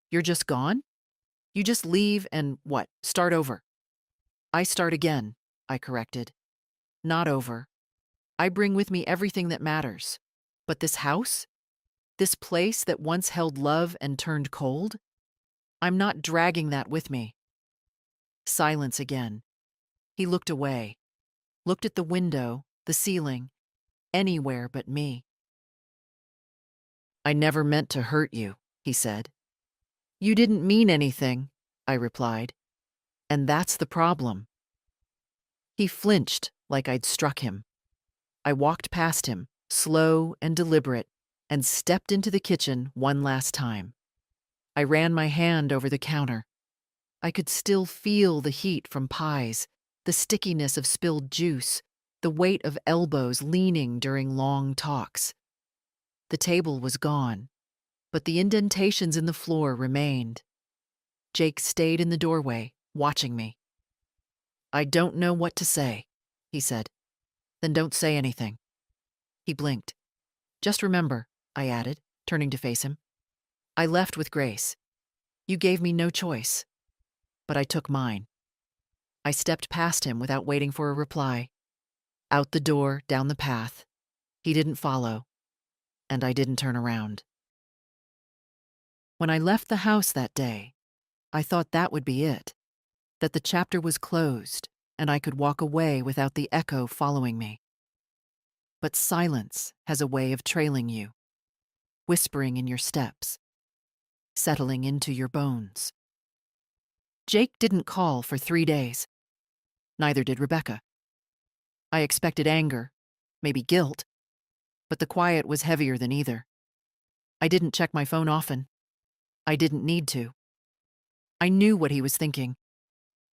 You're just gone? You just leave and start over? I start again, I corrected. Not over. I bring with me everything that matters. But this house? This place that once held love and turned cold? I'm not dragging that with me. Silence again. He looked away. Looked at the window, the ceiling, anywhere but me. I never meant to hurt you, he said. You didn't mean anything, I replied. And that's the problem. He flinched like I'd struck him. I walked past him, slow and deliberate, and stepped into the kitchen one last time. I ran my hand over the counter. I could still feel the heat from pies, the stickiness of spilled juice, the weight of elbows leaning during long talks. The table was gone, but the indentations in the floor remained. Jake stayed in the doorway, watching me. I don't know what to say, he said. Then don't say anything. He blinked. Just remember, I added, turning to face him. I left with grace. You gave me no choice, but I took mine. I stepped past him without waiting for a reply. Out the door, down the path. He didn't follow, and I didn't turn around. When I left the house that day, I thought that would be it, that the chapter was closed and I could walk away without the echo following me. But silence has a way of trailing you, whispering in your steps, settling into your bones. Jake didn't call for 3 days. Neither did Rebecca. I expected anger, maybe guilt, but the quiet was heavier than either. I didn't check my phone often. I didn't need to. I knew what he was thinking,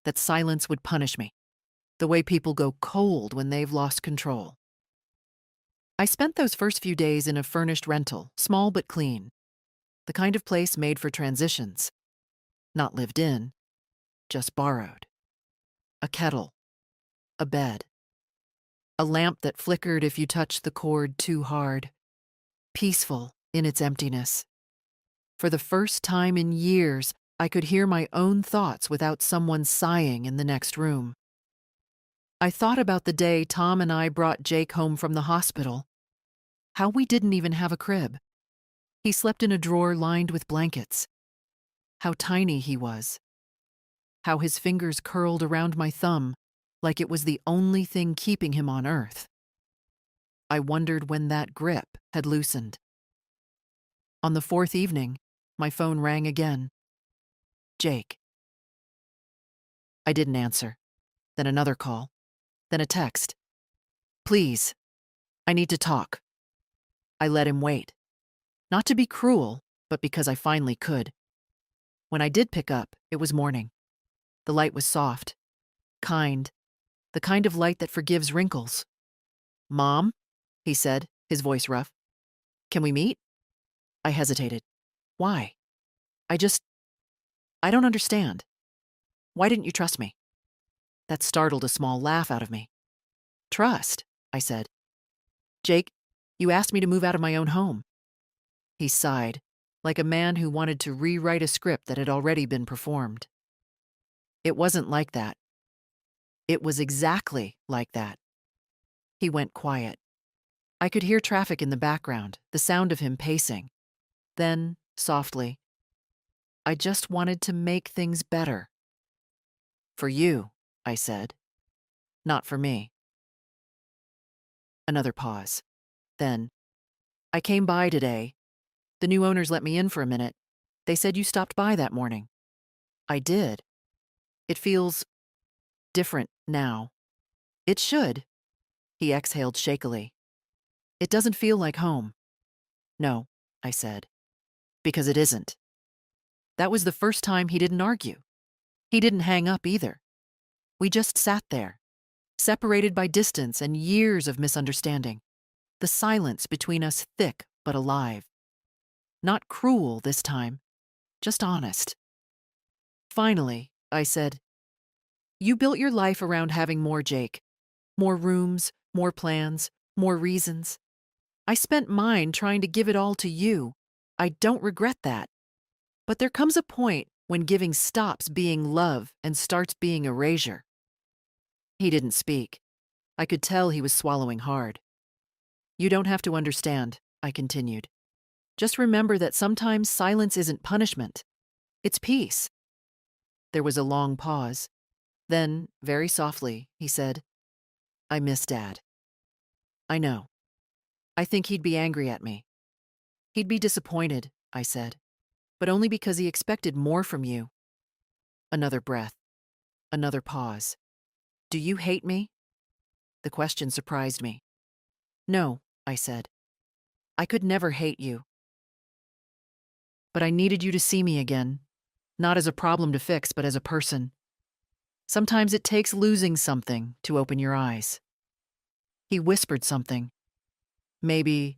that silence would punish me, the way people go cold when they've lost control. I spent those first few days in a furnished rental, small but clean, the kind of place made for transitions, not lived in, just borrowed. A kettle, a bed, a lamp that flickered if you touched the cord too hard, peaceful in its emptiness. For the first time in years, I could hear my own thoughts without someone sighing in the next room. I thought about the day Tom and I brought Jake home from the hospital, how we didn't even have a crib. He slept in a drawer lined with blankets. How tiny he was. How his fingers curled around my thumb like it was the only thing keeping him on earth. I wondered when that grip had loosened. On the fourth evening, my phone rang again. Jake. I didn't answer. Then another call. Then a text. Please, I need to talk. I let him wait. Not to be cruel, but because I finally could. When I did pick up, it was morning. The light was soft, kind, the kind of light that forgives wrinkles. Mom, he said, his voice rough. Can we meet? I hesitated. Why? I don't understand. Why didn't you trust me? That startled a small laugh out of me. Trust, I said. Jake, you asked me to move out of my own home. He sighed, like a man who wanted to rewrite a script that had already been performed. It wasn't like that. It was exactly like that. He went quiet. I could hear traffic in the background, the sound of him pacing. Then, softly, I just wanted to make things better. For you, I said. Not for me. Another pause. Then, I came by today. The new owners let me in for a minute. They said you stopped by that morning. I did. It feels different now. It should. He exhaled shakily. It doesn't feel like home. No, I said. Because it isn't. That was the first time he didn't argue. He didn't hang up either. We just sat there, separated by distance and years of misunderstanding. The silence between us thick but alive. Not cruel this time, just honest. Finally, I said, you built your life around having more, Jake. More rooms, more plans, more reasons. I spent mine trying to give it all to you. I don't regret that. But there comes a point when giving stops being love and starts being erasure. He didn't speak. I could tell he was swallowing hard. You don't have to understand, I continued. Just remember that sometimes silence isn't punishment. It's peace. There was a long pause. Then, very softly, he said, I miss Dad. I know. I think he'd be angry at me. He'd be disappointed, I said, but only because he expected more from you. Another breath. Another pause. Do you hate me? The question surprised me. No, I said. I could never hate you. But I needed you to see me again, not as a problem to fix, but as a person. Sometimes it takes losing something to open your eyes. He whispered something. Maybe,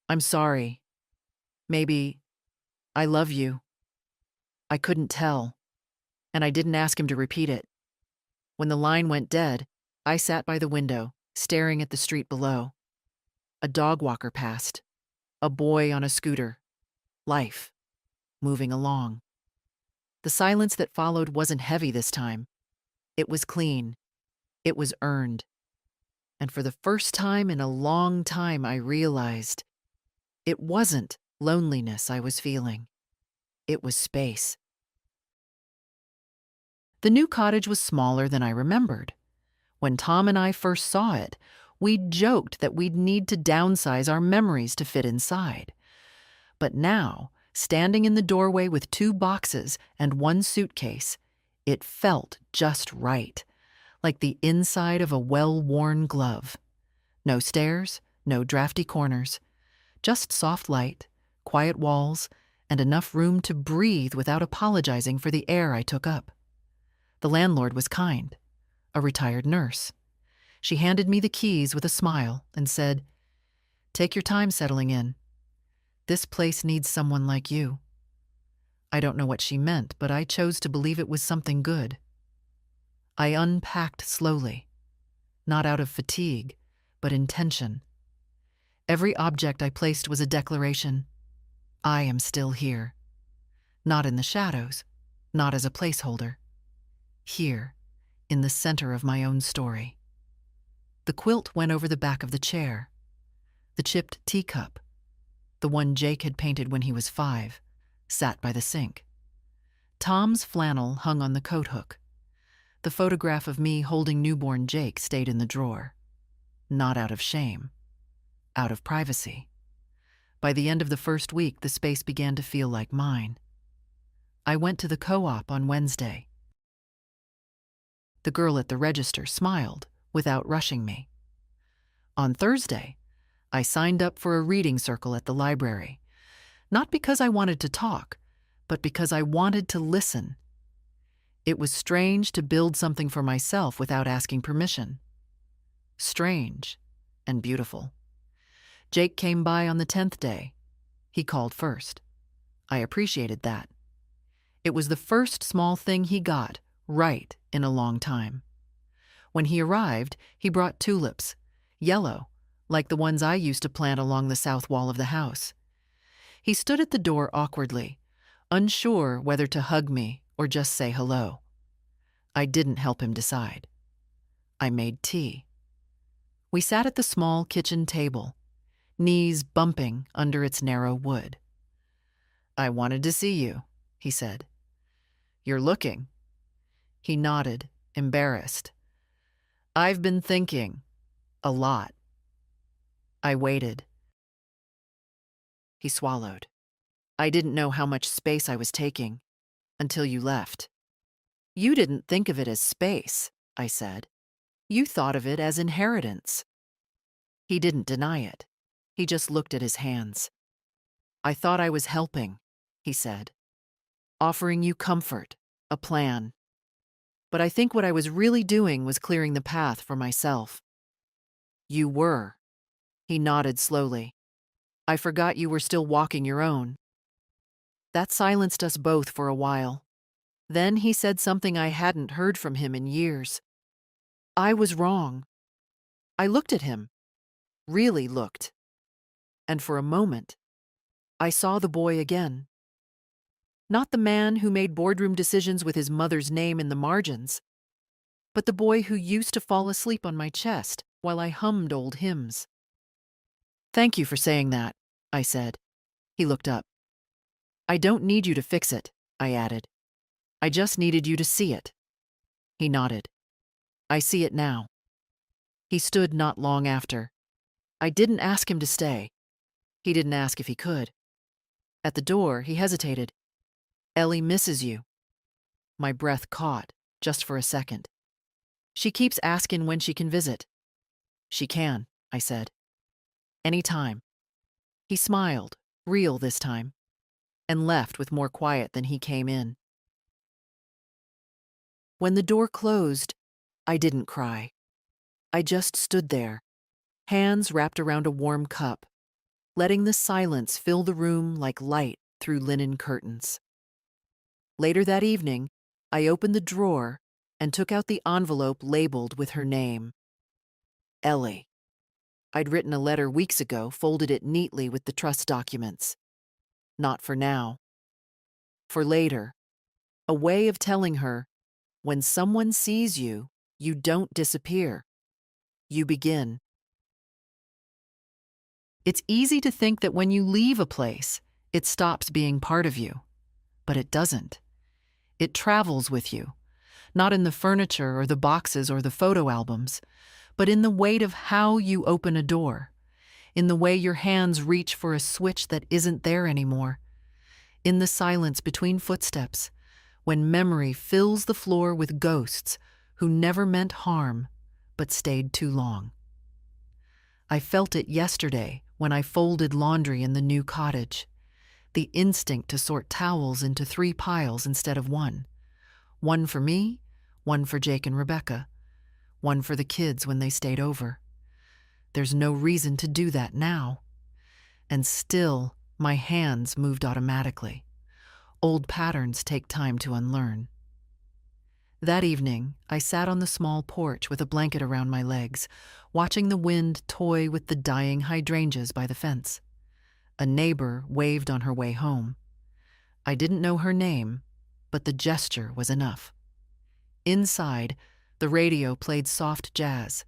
I'm sorry. Maybe, I love you. I couldn't tell, and I didn't ask him to repeat it. When the line went dead, I sat by the window, staring at the street below. A dog walker passed. A boy on a scooter. Life. Moving along. The silence that followed wasn't heavy this time. It was clean. It was earned. And for the first time in a long time, I realized it wasn't loneliness I was feeling. It was space. The new cottage was smaller than I remembered. When Tom and I first saw it, we joked that we'd need to downsize our memories to fit inside. But now, standing in the doorway with 2 boxes and 1 suitcase, it felt just right, like the inside of a well-worn glove. No stairs, no drafty corners, just soft light, quiet walls, and enough room to breathe without apologizing for the air I took up. The landlord was kind, a retired nurse. She handed me the keys with a smile and said, "Take your time settling in. This place needs someone like you." I don't know what she meant, but I chose to believe it was something good. I unpacked slowly, not out of fatigue, but intention. Every object I placed was a declaration. I am still here. Not in the shadows, not as a placeholder. Here, in the center of my own story. The quilt went over the back of the chair. The chipped teacup, the one Jake had painted when he was 5, sat by the sink. Tom's flannel hung on the coat hook. The photograph of me holding newborn Jake stayed in the drawer. Not out of shame, out of privacy. By the end of the first week, the space began to feel like mine. I went to the co-op on Wednesday. The girl at the register smiled without rushing me. On Thursday, I signed up for a reading circle at the library, not because I wanted to talk, but because I wanted to listen. It was strange to build something for myself without asking permission. Strange and beautiful. Jake came by on the 10th day. He called first. I appreciated that. It was the first small thing he got right in a long time. When he arrived, he brought tulips, yellow, like the ones I used to plant along the south wall of the house. He stood at the door awkwardly, unsure whether to hug me or just say hello. I didn't help him decide. I made tea. We sat at the small kitchen table, knees bumping under its narrow wood. "I wanted to see you," he said. "You're looking." He nodded, embarrassed. "I've been thinking. A lot." I waited. He swallowed. "I didn't know how much space I was taking until you left." "You didn't think of it as space," I said. "You thought of it as inheritance." He didn't deny it. He just looked at his hands. "I thought I was helping," he said. "Offering you comfort, a plan. But I think what I was really doing was clearing the path for myself." "You were." He nodded slowly. "I forgot you were still walking your own." That silenced us both for a while. Then he said something I hadn't heard from him in years. "I was wrong." I looked at him, really looked. And for a moment, I saw the boy again. Not the man who made boardroom decisions with his mother's name in the margins, but the boy who used to fall asleep on my chest while I hummed old hymns. "Thank you for saying that," I said. He looked up. "I don't need you to fix it," I added. "I just needed you to see it." He nodded. "I see it now." He stood not long after. I didn't ask him to stay. He didn't ask if he could. At the door, he hesitated. "Ellie misses you." My breath caught, just for a second. "She keeps asking when she can visit." "She can," I said. "Any time." He smiled, real this time, and left with more quiet than he came in. When the door closed, I didn't cry. I just stood there, hands wrapped around a warm cup, letting the silence fill the room like light through linen curtains. Later that evening, I opened the drawer and took out the envelope labeled with her name. Ellie. I'd written a letter weeks ago, folded it neatly with the trust documents. Not for now. For later. A way of telling her, when someone sees you, you don't disappear. You begin. It's easy to think that when you leave a place, it stops being part of you. But it doesn't. It travels with you, not in the furniture or the boxes or the photo albums, but in the weight of how you open a door, in the way your hands reach for a switch that isn't there anymore, in the silence between footsteps, when memory fills the floor with ghosts who never meant harm but stayed too long. I felt it yesterday when I folded laundry in the new cottage. The instinct to sort towels into 3 piles instead of one. One for me, one for Jake and Rebecca, one for the kids when they stayed over. There's no reason to do that now. And still, my hands moved automatically. Old patterns take time to unlearn. That evening, I sat on the small porch with a blanket around my legs, watching the wind toy with the dying hydrangeas by the fence. A neighbor waved on her way home. I didn't know her name, but the gesture was enough. Inside, the radio played soft jazz.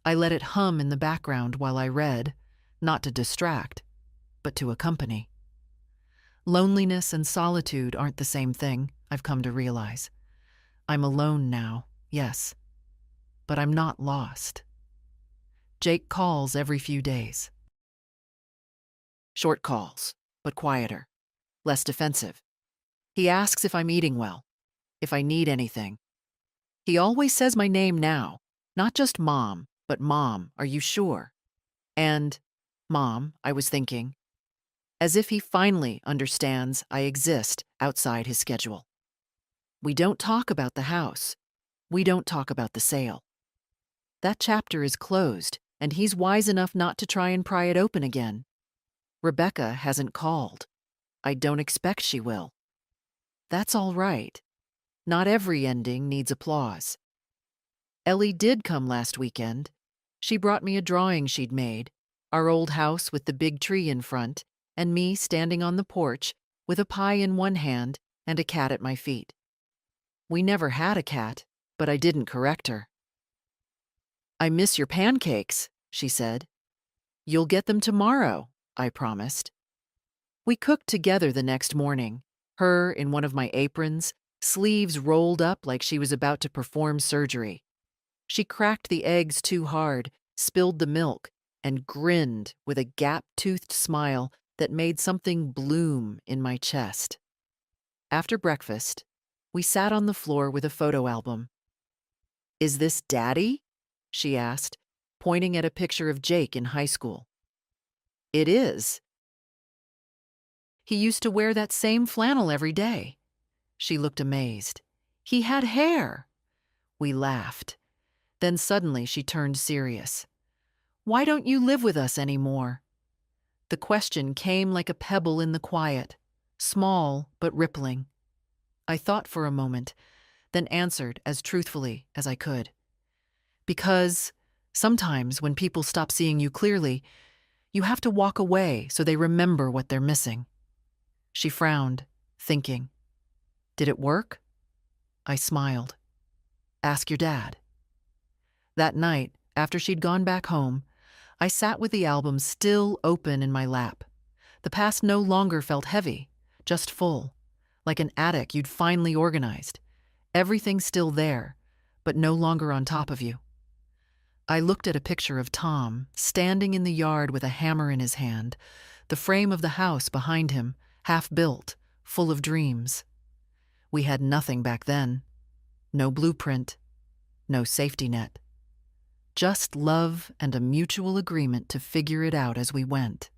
I let it hum in the background while I read, not to distract, but to accompany. Loneliness and solitude aren't the same thing, I've come to realize. I'm alone now, yes, but I'm not lost. Jake calls every few days. Short calls, but quieter, less defensive. He asks if I'm eating well, if I need anything. He always says my name now, not just Mom, but Mom, are you sure? And, Mom, I was thinking, as if he finally understands I exist outside his schedule. We don't talk about the house. We don't talk about the sale. That chapter is closed, and he's wise enough not to try and pry it open again. Rebecca hasn't called. I don't expect she will. That's all right. Not every ending needs applause. Ellie did come last weekend. She brought me a drawing she'd made, our old house with the big tree in front, and me standing on the porch with a pie in one hand and a cat at my feet. We never had a cat, but I didn't correct her. I miss your pancakes, she said. You'll get them tomorrow, I promised. We cooked together the next morning, her in one of my aprons, sleeves rolled up like she was about to perform surgery. She cracked the eggs too hard, spilled the milk, and grinned with a gap-toothed smile that made something bloom in my chest. After breakfast, we sat on the floor with a photo album. Is this Daddy? She asked, pointing at a picture of Jake in high school. It is. He used to wear that same flannel every day. She looked amazed. He had hair. We laughed. Then suddenly she turned serious. Why don't you live with us anymore? The question came like a pebble in the quiet, small but rippling. I thought for a moment, then answered as truthfully as I could. Because sometimes when people stop seeing you clearly, you have to walk away so they remember what they're missing. She frowned, thinking. Did it work? I smiled. Ask your dad. That night, after she'd gone back home, I sat with the album still open in my lap. The past no longer felt heavy, just full, like an attic you'd finally organized. Everything still there, but no longer on top of you. I looked at a picture of Tom, standing in the yard with a hammer in his hand, the frame of the house behind him, half-built, full of dreams. We had nothing back then. No blueprint, no safety net. Just love and a mutual agreement to figure it out as we went.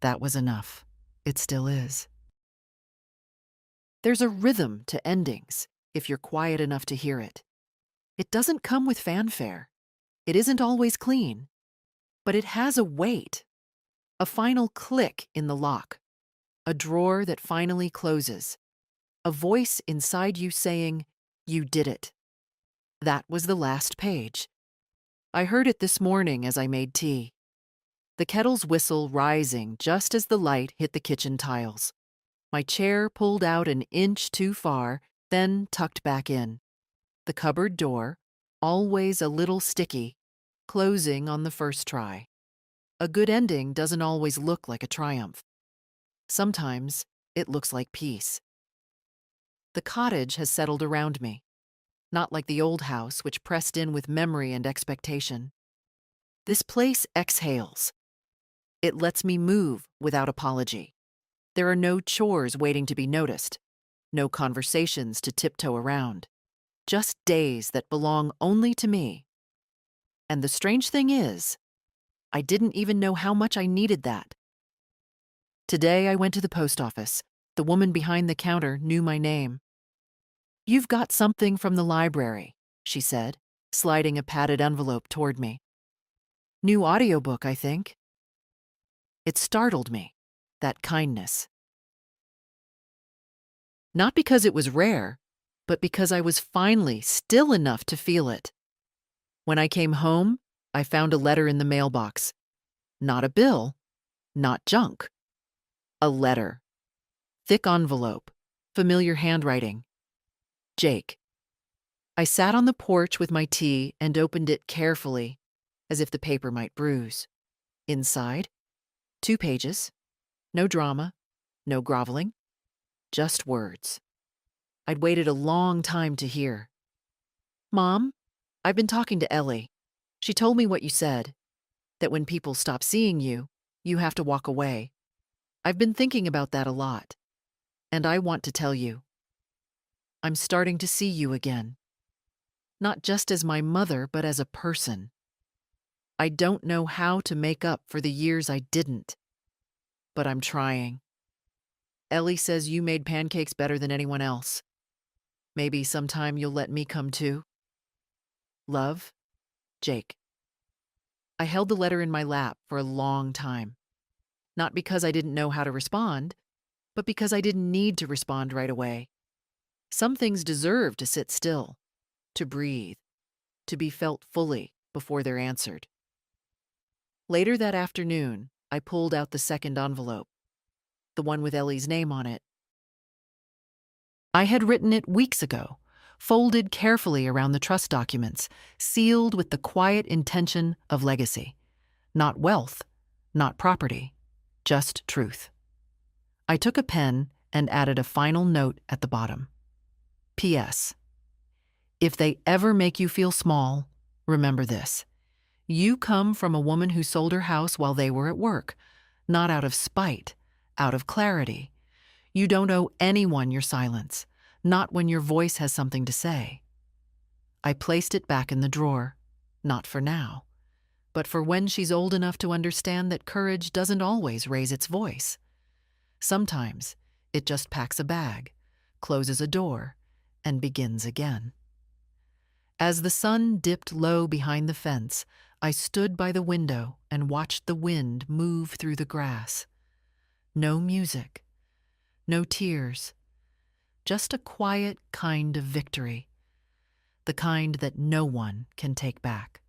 That was enough. It still is. There's a rhythm to endings, if you're quiet enough to hear it. It doesn't come with fanfare. It isn't always clean. But it has a weight. A final click in the lock. A drawer that finally closes. A voice inside you saying, "You did it." That was the last page. I heard it this morning as I made tea. The kettle's whistle rising just as the light hit the kitchen tiles. My chair pulled out an inch too far, then tucked back in. The cupboard door, always a little sticky, closing on the first try. A good ending doesn't always look like a triumph. Sometimes it looks like peace. The cottage has settled around me. Not like the old house, which pressed in with memory and expectation. This place exhales. It lets me move without apology. There are no chores waiting to be noticed, no conversations to tiptoe around, just days that belong only to me. And the strange thing is, I didn't even know how much I needed that. Today I went to the post office. The woman behind the counter knew my name. "You've got something from the library," she said, sliding a padded envelope toward me. "New audiobook, I think." It startled me, that kindness. Not because it was rare, but because I was finally still enough to feel it. When I came home, I found a letter in the mailbox. Not a bill, not junk. A letter. Thick envelope, familiar handwriting. Jake. I sat on the porch with my tea and opened it carefully, as if the paper might bruise. Inside, 2 pages. No drama, no groveling, just words. I'd waited a long time to hear. "Mom, I've been talking to Ellie. She told me what you said, that when people stop seeing you, you have to walk away. I've been thinking about that a lot, and I want to tell you. I'm starting to see you again. Not just as my mother, but as a person. I don't know how to make up for the years I didn't, but I'm trying. Ellie says you made pancakes better than anyone else. Maybe sometime you'll let me come too. Love, Jake." I held the letter in my lap for a long time. Not because I didn't know how to respond, but because I didn't need to respond right away. Some things deserve to sit still, to breathe, to be felt fully before they're answered. Later that afternoon, I pulled out the second envelope, the one with Ellie's name on it. I had written it weeks ago, folded carefully around the trust documents, sealed with the quiet intention of legacy. Not wealth, not property, just truth. I took a pen and added a final note at the bottom. P.S. If they ever make you feel small, remember this. You come from a woman who sold her house while they were at work, not out of spite, out of clarity. You don't owe anyone your silence, not when your voice has something to say. I placed it back in the drawer, not for now, but for when she's old enough to understand that courage doesn't always raise its voice. Sometimes it just packs a bag, closes a door, and begins again. As the sun dipped low behind the fence, I stood by the window and watched the wind move through the grass. No music, no tears, just a quiet kind of victory, the kind that no one can take back.